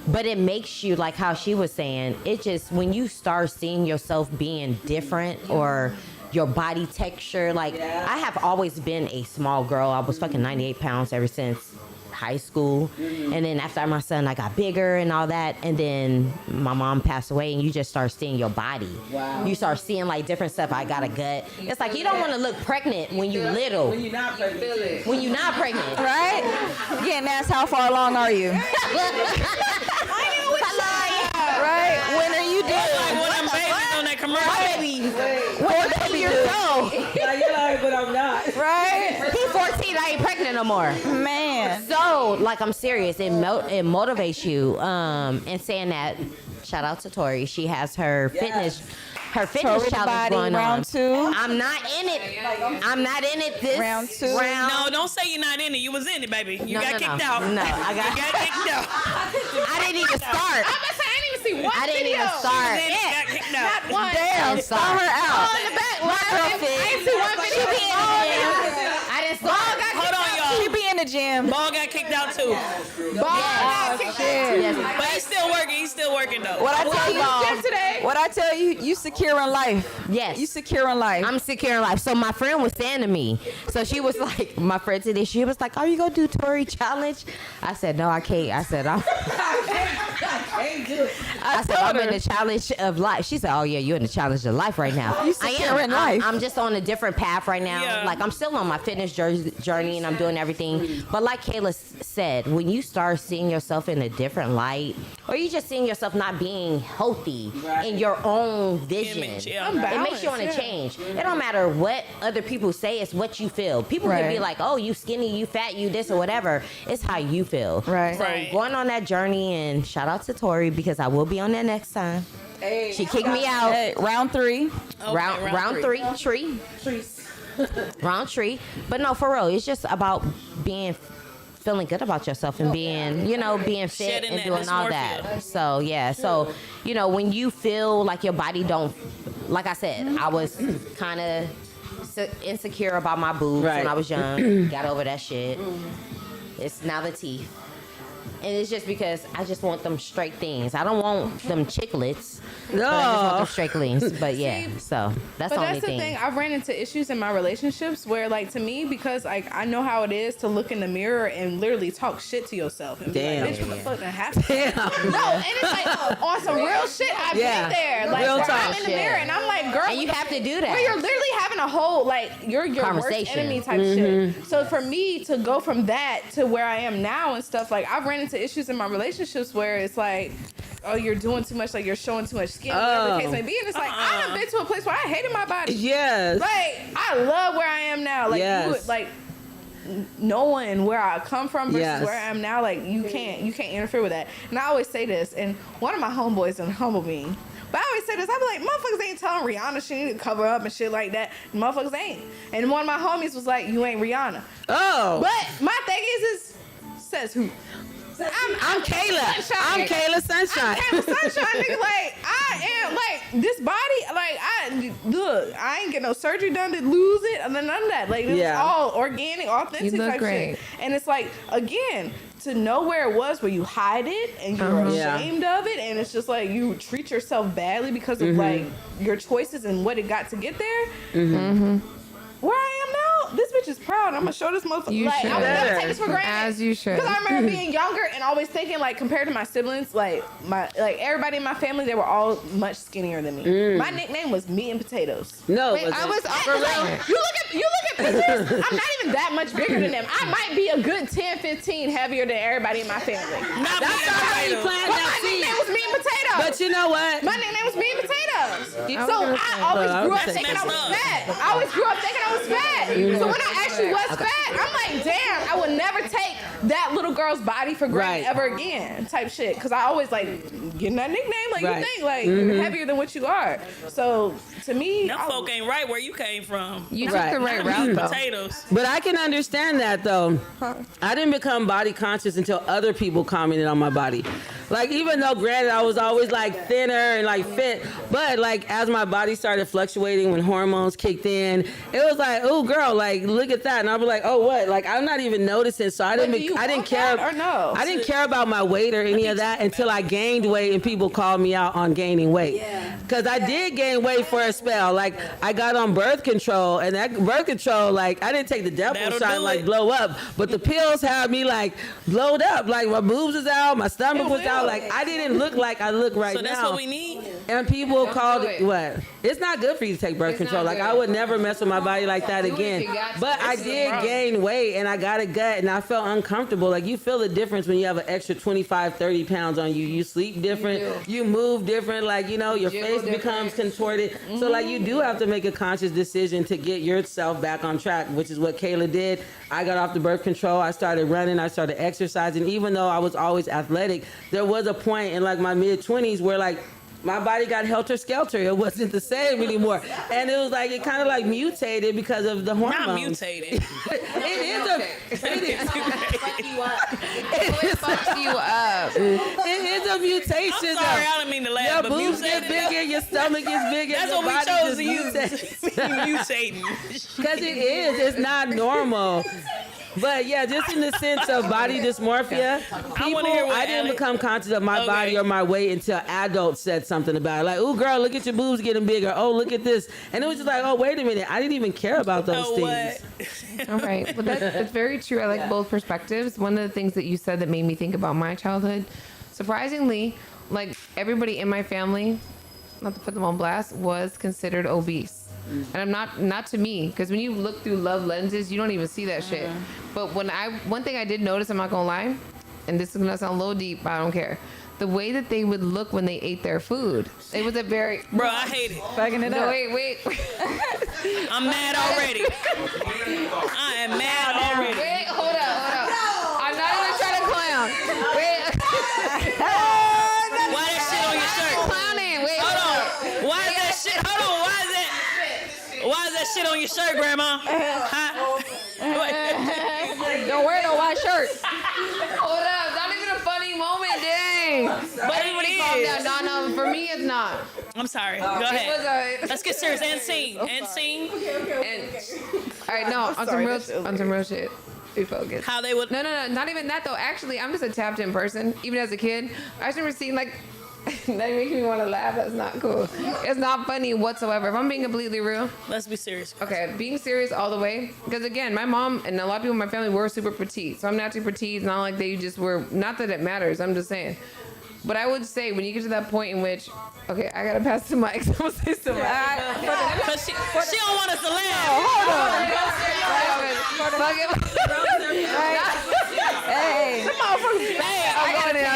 But it makes you, like how she was saying, it just, when you start seeing yourself being different or your body texture, like I have always been a small girl. I was fucking 98 pounds ever since high school. And then after my son, I got bigger and all that. And then my mom passed away and you just start seeing your body. Wow. You start seeing like different stuff. I got a gut. It's like you don't want to look pregnant when you little. When you're not pregnant. When you're not pregnant. Right? Getting asked how far along are you? Right? When are you Like due? one of them babies on that commercial. What baby years old? Like, you're like, but I'm not. Right? He 14. I ain't pregnant no more. Man. So, like, I'm serious. It motivates you. And saying that, shout out to Tori. She has her fitness Tori challenge Body, going round on. 2. I'm not in it. I'm not in it this Round 2. round. No, don't say you're not in it. You was in it, baby. You No, got no, kicked no. out. No, I You got. got kicked out. I didn't even start. I'm gonna say I didn't even see one I didn't video. even start. Then you got kicked out. Not one. Damn, I'm throw sorry. her out. On the back. Why? girl I fit. ain't see one video. She be in the gym. I didn't start. Hold on, She y'all. be in the gym. Ball got kicked out too. Oh, shit. Yes. But he's still working. He's still working though. What I tell Gym you, today. what I tell you, you secure in life. Yes. You secure in life. I'm secure in life. So my friend was saying to me, so she was like, my friend today, she was like, are you gonna do Tori challenge? I said, no, I can't. I said, I'm in the challenge of life. She said, oh yeah, you're in the challenge of life right now. You secure in life. I'm just on a different path right now. Yeah. Like I'm still on my fitness journey and I'm doing everything. But like Kayla said, when you start seeing yourself in a different light, or you just seeing yourself not being healthy in your own vision, Image, yeah. it makes you want to change. It don't matter what other people say, it's what you feel. People can be Right. like, oh, you skinny, you fat, you this or whatever. It's how you feel. Right. So Right. going on that journey, and shout out to Tori because I will be on that next time. She kicked me out. Hey, round 3. Okay, round three, tree. Round tree. But no, for real, it's just about being feeling good about yourself and being, being fit Shedding and that doing all dysmorphia. that. So yeah, so when you feel like your body don't, like I said, I was kind of insecure about my boobs Right. when I was young. Got over that shit. It's now the teeth. And it's just because I just want them straight things. I don't want them chiclets. But I just want them straight things. But yeah, so that's But the only that's the thing. thing. I've ran into issues in my relationships where, like, to me, because like I know how it is to look in the mirror and literally talk shit to yourself and Damn. be like, "Bitch, what the fuck that happened?" Damn. No, and it's like on some real shit. I've Yeah. been there. Like, Real where talk I'm in the shit. mirror and I'm like, "Girl," And you have to do that. where you're literally having a whole like you're your worst Conversation. enemy type shit. So for me to go from that to where I am now and stuff, like I've ran into issues in my relationships where it's like, oh, you're doing too much, like you're showing too much skin, whatever the case may be. And it's like I've been to a place where I hated my body. Yes. Like I love where I am now. Like Yes. you would, like knowing where I come from versus Yes. where I am now, like you can't interfere with that. And I always say this, and one of my homeboys done humble me. But I always say this, I be like, motherfuckers ain't telling Rihanna she need to cover up and shit like that. Motherfuckers ain't. And one of my homies was like, you ain't Rihanna. Oh. But my thing is says who? I'm Kayla. Sunshine. I'm Kayla Sunshine. I'm Kayla Sunshine, nigga. Like, I am, like, this body, like, I ain't get no surgery done to lose it, and then none of that. Like, it's Yeah. all organic, authentic You look type great. shit. And it's like, again, to know where it was where you hide it and you're Yeah. ashamed of it, and it's just like you treat yourself badly because of, like, your choices and what it got to get there. Where I am now, this bitch is proud. I'm gonna show this motherfucker. You Like, I would should. never take this for granted. As you should. Because I remember being younger and always thinking, like, compared to my siblings, like everybody in my family, they were all much skinnier than me. My nickname was meat and potatoes. No, Wait, was I it? was Like, you look at pictures. I'm not even that much bigger than them. I might be a good 10, 15 heavier than everybody in my family. Not That's being not how you potato. plan But that my nickname seed. was meat and potatoes. But you know what? My nickname was meat and potatoes. was So gonna I say- always I grew would up say thinking I was messed up. fat. I always grew up thinking I was fat. So when I actually was fat, I'm like, damn, I would never take that little girl's body for granted Right. ever again, type shit. Because I always like getting that nickname, like Right. you think, like you're heavier than what you are. So to me, Them folk ain't right where you came from. You Right. took the right route, though. Potatoes. But I can understand that though. I didn't become body conscious until other people commented on my body. Like even though granted I was always like thinner and like fit, but like as my body started fluctuating when hormones kicked in, it was like, oh girl, like look at that, and I'll be like, oh what? Like I'm not even noticing. So I do didn't. you I didn't want care. that or no? I didn't care about my weight or any of that until I gained weight and people called me out on gaining weight. Yeah. Because I did gain weight for a spell. Like I got on birth control, and that birth control, like I didn't take the devil That'll shot do and like it. blow up, but the pills had me like blowed up. Like my boobs was out, my stomach It was out. will. Like I didn't look like I look right So that's now. what we need. And people Don't called do it it. what? It's not good for you to take birth It's control. not Like good. I would never mess with my body like that Do it if again. you got to. But I This is a did problem. gain weight and I got a gut and I felt uncomfortable. Like you feel the difference when you have an extra 25, 30 pounds on you. You sleep different, you move different, like you know, your Jiggle face different. becomes contorted. So like you do have to make a conscious decision to get yourself back on track, which is what Kayla did. I got off the birth control. I started running. I started exercising. Even though I was always athletic, there was a point in like my mid-20s where like my body got helter-skelter. It wasn't the same anymore. And it was like, it kind of like mutated because of the hormones. Not mutated. It is a, it is, It fucks you up. it is a mutation. I'm sorry, though. I didn't mean to laugh, Your but boobs get mutated. bigger, your stomach gets bigger. That's your what we body chose to use. just Mutating. Because it is. It's not normal. But yeah, just in the sense of body dysmorphia, people, hear what I didn't Alex- become conscious of my Okay. body or my weight until adults said something about it. Like, oh girl, look at your boobs getting bigger. Oh, look at this. And it was just like, oh, wait a minute. I didn't even care about those Oh, things. what? All right. But that's very true. I like both perspectives. One of the things that you said that made me think about my childhood, surprisingly, like everybody in my family, not to put them on blast, was considered obese. And I'm not to me, because when you look through love lenses, you don't even see that shit. But one thing I did notice, I'm not gonna lie, and this is gonna sound a little deep, but I don't care. The way that they would look when they ate their food, it was a very Bro, I hate it. Backing it no up. wait. I'm mad already. I am mad already. Wait, hold up. I'm not even trying to clown. Wait. Why that shit on your shirt? Clowning. Wait. Hold on. Why is that shit? Hold on. Why is that shit on your shirt, Grandma? Huh? Don't wear no white shirt. Hold up. Not even a funny moment, dang. But Everybody it calm is. down. No, for me, it's not. I'm sorry. Go It was ahead. a... Let's get serious. And scene. And scene. All right, no, on some real shit. Be focused. How they would. No, not even that though. Actually, I'm just a tapped in person. Even as a kid, I just remember seeing like that makes me want to laugh. That's not cool. It's not funny whatsoever. If I'm being completely real. Let's be serious. Okay, being serious all the way. Because again, my mom and a lot of people in my family were super petite. So I'm naturally petite. It's not like they just were. Not that it matters. I'm just saying. But I would say when you get to that point in which, okay, I gotta pass the mic. I'm gonna say something. Because she don't want us to laugh. Hey,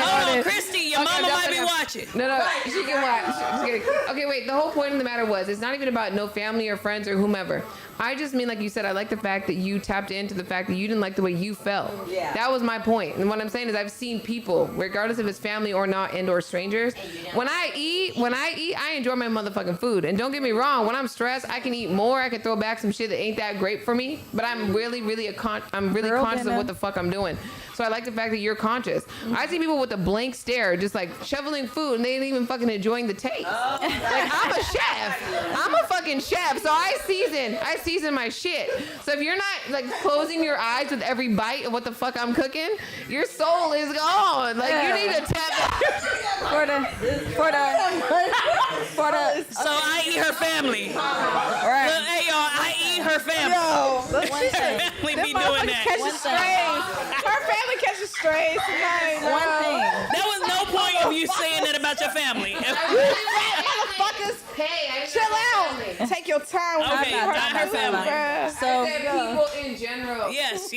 Hold on, Christy. Your mama might be watching. No, she can watch. Just kidding. Okay, wait. The whole point of the matter was, it's not even about no family or friends or whomever. I just mean, like you said, I like the fact that you tapped into the fact that you didn't like the way you felt. Yeah. That was my point. And what I'm saying is I've seen people, regardless if it's family or not, and or strangers, when I eat, I enjoy my motherfucking food. And don't get me wrong, when I'm stressed, I can eat more. I can throw back some shit that ain't that great for me. But I'm really conscious of what the fuck I'm doing. So I like the fact that you're conscious. I see people with a blank stare, just like shoveling food, and they ain't even fucking enjoying the taste. Like, I'm a chef. I'm a fucking chef. So I season my shit. So if you're not like closing your eyes with every bite of what the fuck I'm cooking, your soul is gone. Like you need to tap for the. So I eat her family. Right. Look, hey y'all, I eat her family. Her family be doing that. Catches strays. Her family catches strays tonight. One thing. There was no point of you saying that about your family. Motherfuckers, chill out. Take your time. Okay, not her family. So people in general. Yes.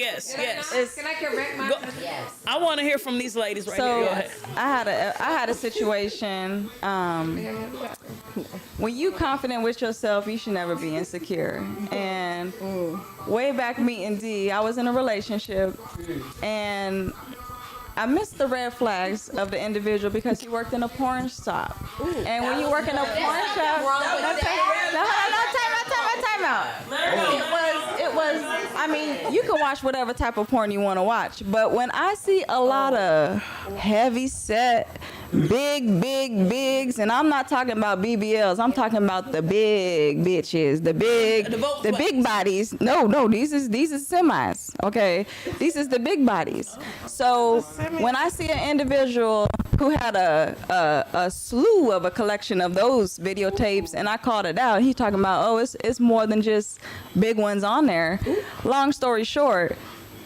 Can I correct my? Yes. I want to hear from these ladies right here. Go So ahead. I had a situation. When you confident with yourself, you should never be insecure. And way back meeting D, I was in a relationship, and I missed the red flags of the individual because he worked in a porn shop. And when you work in a porn shop, time out. It was. I mean, you can watch whatever type of porn you want to watch, but when I see a lot of heavy set, bigs, and I'm not talking about BBLs. I'm talking about the big bitches, the big bodies. No, these is semis. Okay, these is the big bodies. So when I see an individual who had a slew of a collection of those videotapes, and I called it out, he's talking about, it's more than just big ones on there. Long story short,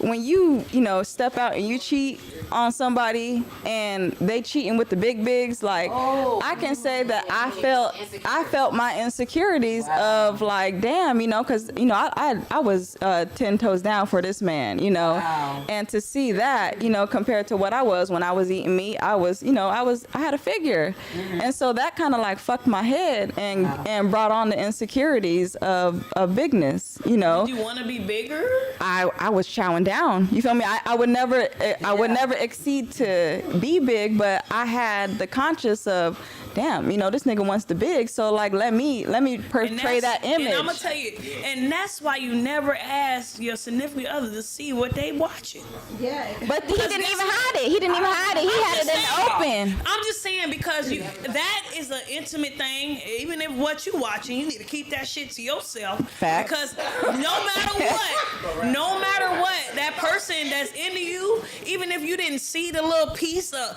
when you step out and you cheat on somebody and they cheating with the bigs, like I can say that I felt my insecurities of like, damn, because I was 10 toes down for this man, and to see that, compared to what I was when I was eating meat, I had a figure, and so that kind of like fucked my head and brought on the insecurities of bigness, Did you want to be bigger? I was chowing down. You feel me? I would never exceed to be big, but I had the conscious of, damn, this nigga wants the big, so like let me portray that image. And I'm gonna tell you, and that's why you never ask your significant other to see what they watching. Yeah, but he didn't even hide it. He had it in the open. I'm just saying because that is an intimate thing. Even if what you watching, you need to keep that shit to yourself. Fact. Because no matter what, that person that's into you, even if you didn't see the little piece of,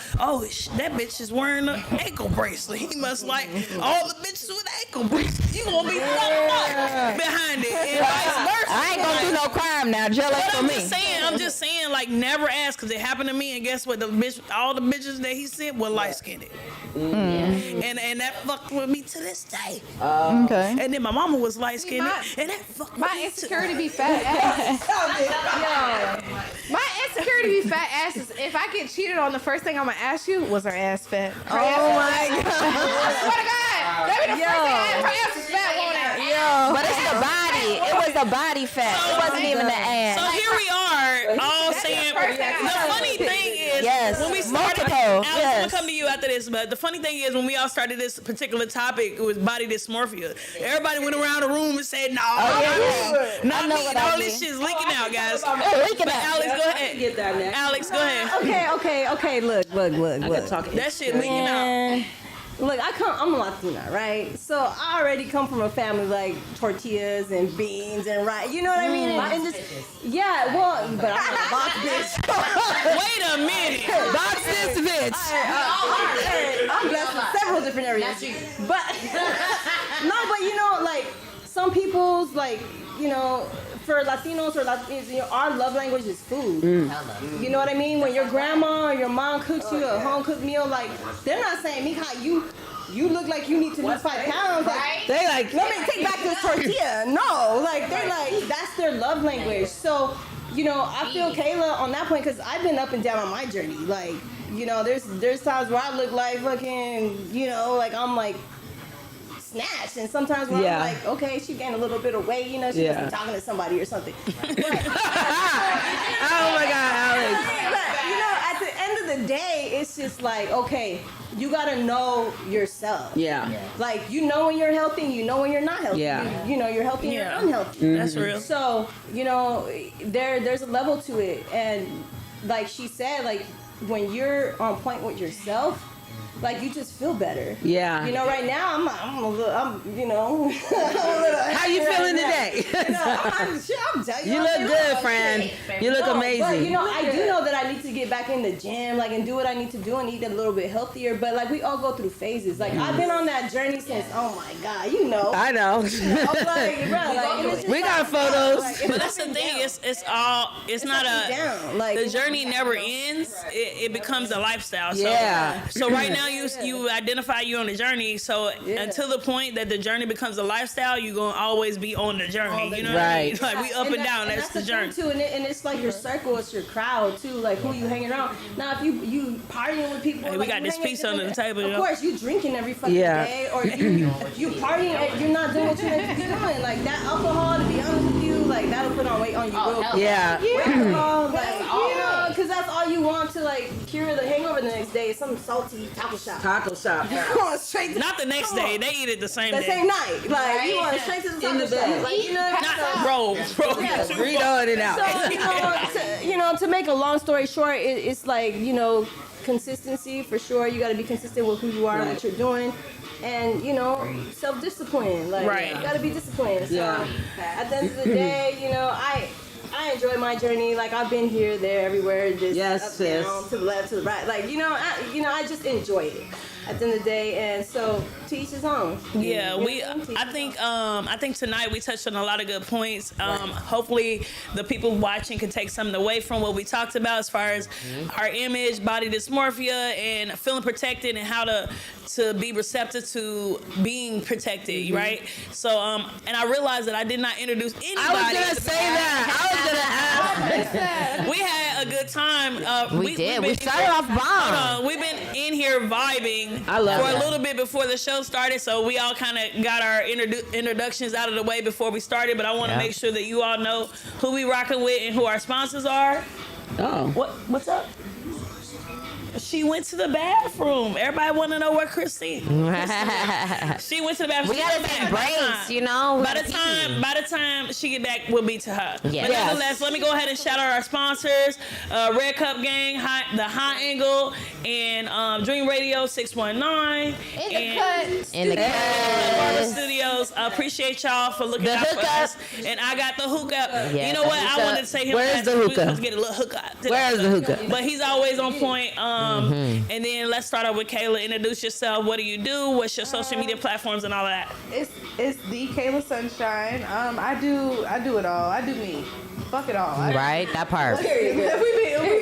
that bitch is wearing an ankle bracelet. He must like all the bitches with ankle bracelets. You gonna be fucked up behind it, and vice versa. I ain't gonna do no crime now. Jealous for me. I'm just saying, like, never ask, because it happened to me, and guess what? All the bitches that he sent were light-skinned. And that fucked with me to this day. Okay. And then my mama was light-skinned, and that fucked with My me insecurity be fat ass. My insecurity be fat ass is if I get cheated on, the first thing I'm gonna ask you was her ass fat. Oh my God. I swear to God, that be the first thing I ask. Her ass is fat, won't it? But it's the body. It was the body fat. It wasn't even the ass. So here we are, all saying. The funny thing is, Yes. when we started Multiple. out, Yes. to come to you after this, but the funny thing is when we all started this particular topic, it was body dysmorphia. Everybody went around the room and said, "No, not me." All this shit's leaking out, guys. Leaking But out. Alex, go ahead. Get that next. Alex, go ahead. Okay. Look. That shit leaking out. Man, look, I'm a Latina, right? So I already come from a family like tortillas and beans and rice. You know what I mean? And just, yeah, well, but I'm not a box bitch. Wait a minute. Box this bitch. I'm blessed with several different areas. But no, but you know, like some people's like, you know, for Latinos or Latinos, you know, our love language is food. You know what I mean? When your grandma or your mom cooks you a home cooked meal, like they're not saying, "Mija, you look like you need to lose 5 pounds." Like, They like, let me take back this tortilla. No, like they're like that's their love language. So, you know, I feel Kayla on that point because I've been up and down on my journey. Like, you know, there's times where I look like fucking, you know, like I'm like snatched, and sometimes when I'm like, okay, she gained a little bit of weight, you know, she must be talking to somebody or something. But, oh my God, Alex. but, you know, at the end of the day, it's just like, okay, you gotta know yourself. Yeah. Like, you know when you're healthy, you know when you're not healthy. Yeah. You know you're healthy and you're unhealthy. That's real. So, you know, there's a level to it, and like she said, like when you're on point with yourself, like you just feel better. Yeah. You know, right now I'm you know, I'm a little. How you feeling today? You know, I'm telling you. You I'm look saying, good, like, friend. shit. You look No, amazing. But, you know, I do know that I need to get back in the gym, like, and do what I need to do and eat a little bit healthier. But like, we all go through phases. Like, I've been on that journey since. Oh my God, you know. I know. You know, like, bro, like, and it's just We got like, photos. like, But that's the thing. It's not up and down. Like, the journey never ends. It becomes a lifestyle. So, Yeah. So right now you identify you on the journey. So until the point that the journey becomes a lifestyle, you're gonna always be on the journey. You know what I mean? Right. Like we up and down. That's the journey. Too, and it's like your circle, it's your crowd too, like who you hanging around. Now, if you partying with people, Hey, we like, got you this hanging piece with under the different- table, Of yo. course, you drinking every fucking Yeah. day, or you partying, and you're not doing what you're meant to be doing. Like that alcohol, to be honest with you, like that'll put on weight on you real quick. Yeah. Alcohol, like, you know, because that's all you want to like cure the hangover the next day. Is some salty taco shop. Taco shop. You want straight to Not the next come day. on. They eat it the same The day. same night, like you want straight to the taco shop. Like, you know, Not bro. Burrito in and out. So, you know, to make a long story short, it's like, you know, consistency for sure. You got to be consistent with who you are and what you're doing. And, you know, self-discipline. Like, Right. you got to be disciplined. So, Yeah. at the end of the day, you know, I enjoy my journey. Like, I've been here, there, everywhere, just Yes, up, sis. down, to the left, to the right. Like, I just enjoy it at the end of the day. And so, to each his own. Yeah, You know we. what I mean? To each I his think. own. I think tonight we touched on a lot of good points. Hopefully, the people watching can take something away from what we talked about as far as our image, body dysmorphia, and feeling protected, and how to be receptive to being protected. Right. So, and I realized that I did not introduce anybody. I was gonna say that. I was gonna ask. We had a good time. We did. We we've been started here- off bomb. Hold on. We've been in here vibing I love for that. a little bit before the show started, so we all kind of got our introductions out of the way before we started. But I want to Yeah. make sure that you all know who we rocking with and who our sponsors are. Oh. What's up? She went to the bathroom. Everybody want to know where Christine. She went to the bathroom. We She gotta get take back by breaks, time. you know. By the time she get back, we'll be to her. Yes. But nevertheless, let me go ahead and shout out our sponsors: Red Cup Gang, the High Angle, and Dream Radio 619. In the Barber cut. Studios. I appreciate y'all for looking The out for hookup. us. And I got the hookup. Yeah, You know what? the I hookup. wanted to say him. Where's last the week. We hookup? supposed to get a little hookup. Where's the hookah? But he's always on point. And then let's start off with Kayla. Introduce yourself. What do you do? What's your social media platforms and all that? It's the Kayla Sunshine. I do it all. I do me. Fuck it all. Right, that part. If we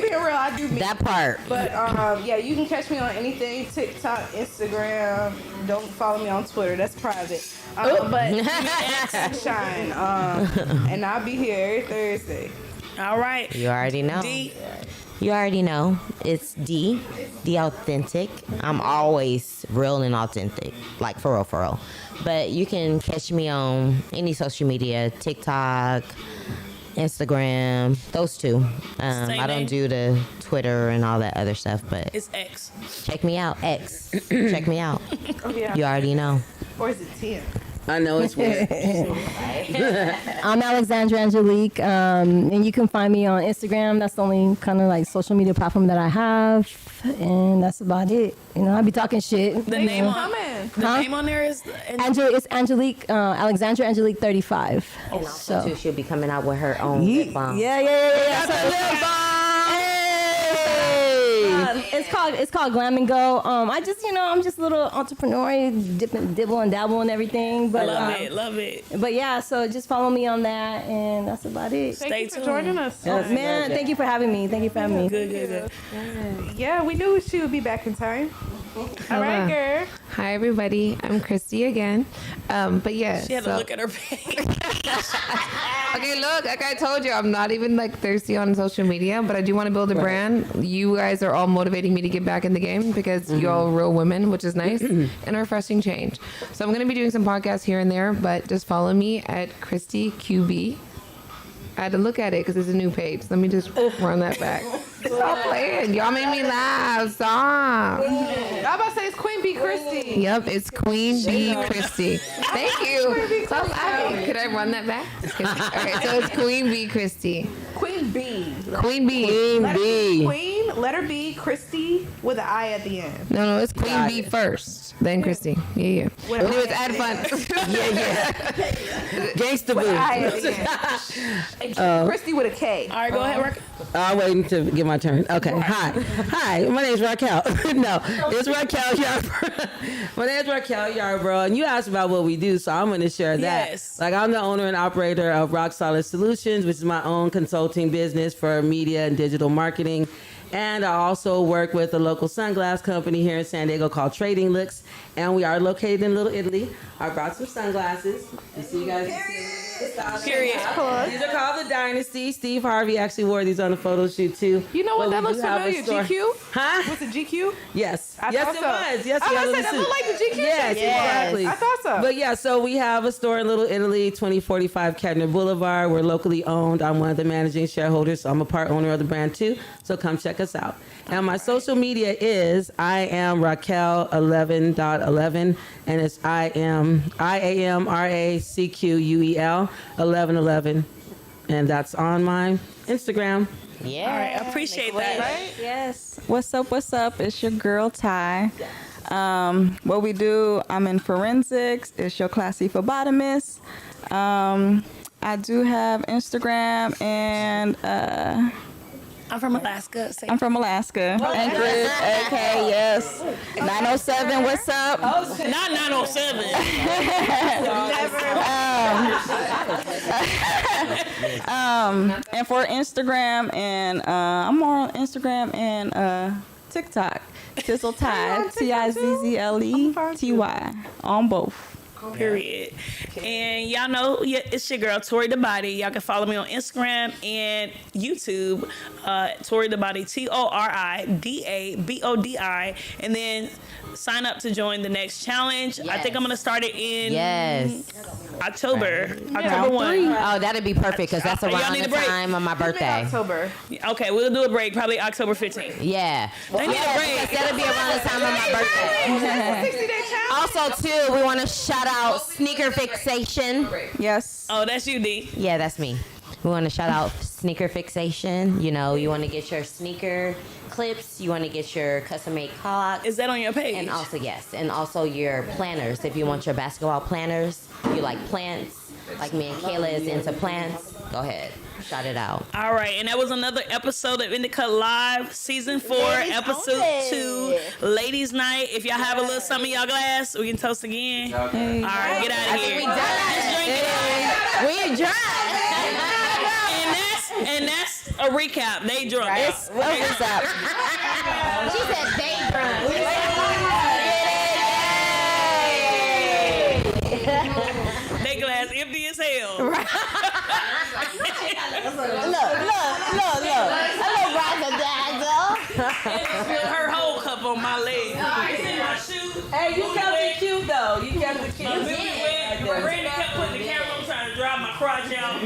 being real, I do me. That part. But yeah, you can catch me on anything: TikTok, Instagram. Don't follow me on Twitter. That's private. But Sunshine. And I'll be here every Thursday. All right. You already know. D. You already know. It's D, the authentic. I'm always real and authentic, like for real. But you can catch me on any social media, TikTok, Instagram, those two. Same I don't name? do the Twitter and all that other stuff, but It's X. check me out. X. Check me out. Oh, yeah. You already know. Or is it 10? I know it's weird. I'm Alexandra Angelique, and you can find me on Instagram. That's the only kind of like social media platform that I have, and that's about it. You know, I be talking shit. The name on there is It's Angelique, Alexandra Angelique 35. And also, too, she'll be coming out with her own lip balm. Yeah. It's called Glam and Go. I'm just a little entrepreneur, dibble and dabble and everything. But love it. But yeah, so just follow me on that, and that's about it. Thank you for joining us. Man, thank you for having me. Good. Yeah, we knew she would be back in time. All right, girl. Hi, everybody. I'm Christy again. But yeah. She had to look at her page. Okay, look, like I told you, I'm not even like thirsty on social media, but I do want to build a brand. You guys are all motivating me to get back in the game because you're all real women, which is nice and a refreshing change. So I'm going to be doing some podcasts here and there, but just follow me at Christy QB. I had to look at it because it's a new page. Let me just run that back. Stop playing. Y'all made me laugh. Stop. I'm about to say it's Queen Bee Christy. Yep, it's Queen Bee Christy. Thank you. Stop laughing. Could I run that back? Just kidding. Okay, so it's Queen Bee Christy. Queen Bee. Queen Bee. Queen B. Queen, letter B, Christy with an I at the end. No, it's Queen Bee first, then Christy. Yeah. Anyways, add fun. Gangsta With an I at boo. the end. Christy with a K. All right, go ahead, Raquel. I'm waiting to get my turn. Okay. Hi. My name's Raquel. No, it's Raquel Yarbrough. My name's Raquel Yarbrough, and you asked about what we do, so I'm going to share that. Yes. Like, I'm the owner and operator of Rock Solid Solutions, which is my own consulting business for media and digital marketing. And I also work with a local sunglass company here in San Diego called Trading Looks, and we are located in Little Italy. I brought some sunglasses. You see, you guys. Period. These are called the Dynasty. Steve Harvey actually wore these on the photo shoot too. You know what? But That we looks do have a familiar. store. GQ? Huh? Was it GQ? Yes. I Yes, thought it so. was. Yes, I was yeah, gonna say, that suit. looked like the GQ Yes, shirt. exactly. I thought so. But yeah, so we have a store in Little Italy, 2045 Kettner Boulevard. We're locally owned. I'm one of the managing shareholders, so I'm a part owner of the brand too. So come check us out. And my social media is I am Raquel 11.11, and it's IAMRACQUEL 1111, and that's on my Instagram. Yeah. All right, I appreciate that. Yes. What's up? It's your girl Ty. What we do, I'm in forensics. It's your classy phlebotomist. I do have Instagram, and I'm from Alaska. Say I'm from Alaska. And Chris, AK, yes. 907, what's up? not 907. And for Instagram, and I'm more on Instagram and TikTok. Tizzle Ty, TIZZLETY, on both. Period. And y'all know, it's your girl Tori the Body. Y'all can follow me on Instagram and YouTube, Tori the Body, TORIDABODI, and then sign up to join the next challenge. I think I'm gonna start it in October 1. Oh, that'd be perfect because that's Y'all around need the a break. time of my birthday. October. Okay, we'll do a break probably October 15th. Yeah. They need a Because break. that'll be around the time of my birthday. 60-day challenge. Also, too, we want to shout out Sneaker Fixation. Yes. Oh, that's you, D. Yeah, that's me. We want to shout out Sneaker Fixation. You know, you want to get your sneaker clips. You want to get your custom-made clocks. Is that on your page? And also, yes. And also your planners. If you want your basketball planners, you like plants. Like me and Kayla is into plants. Go ahead. Shout it out. All right, and that was another episode of Indica Live, Season 4, Episode 2, Ladies Night. If y'all have a little something in y'all glass, we can toast again. All right, get out of here. We done. And that's a recap. They drunk. It's a recap. She said they drunk. They glass empty as hell. Look. Her whole cup on my leg. It's in my shoe. Hey, you kept it cute though. You kept it cute. My Randy kept putting the camera on trying to drive my crotch out.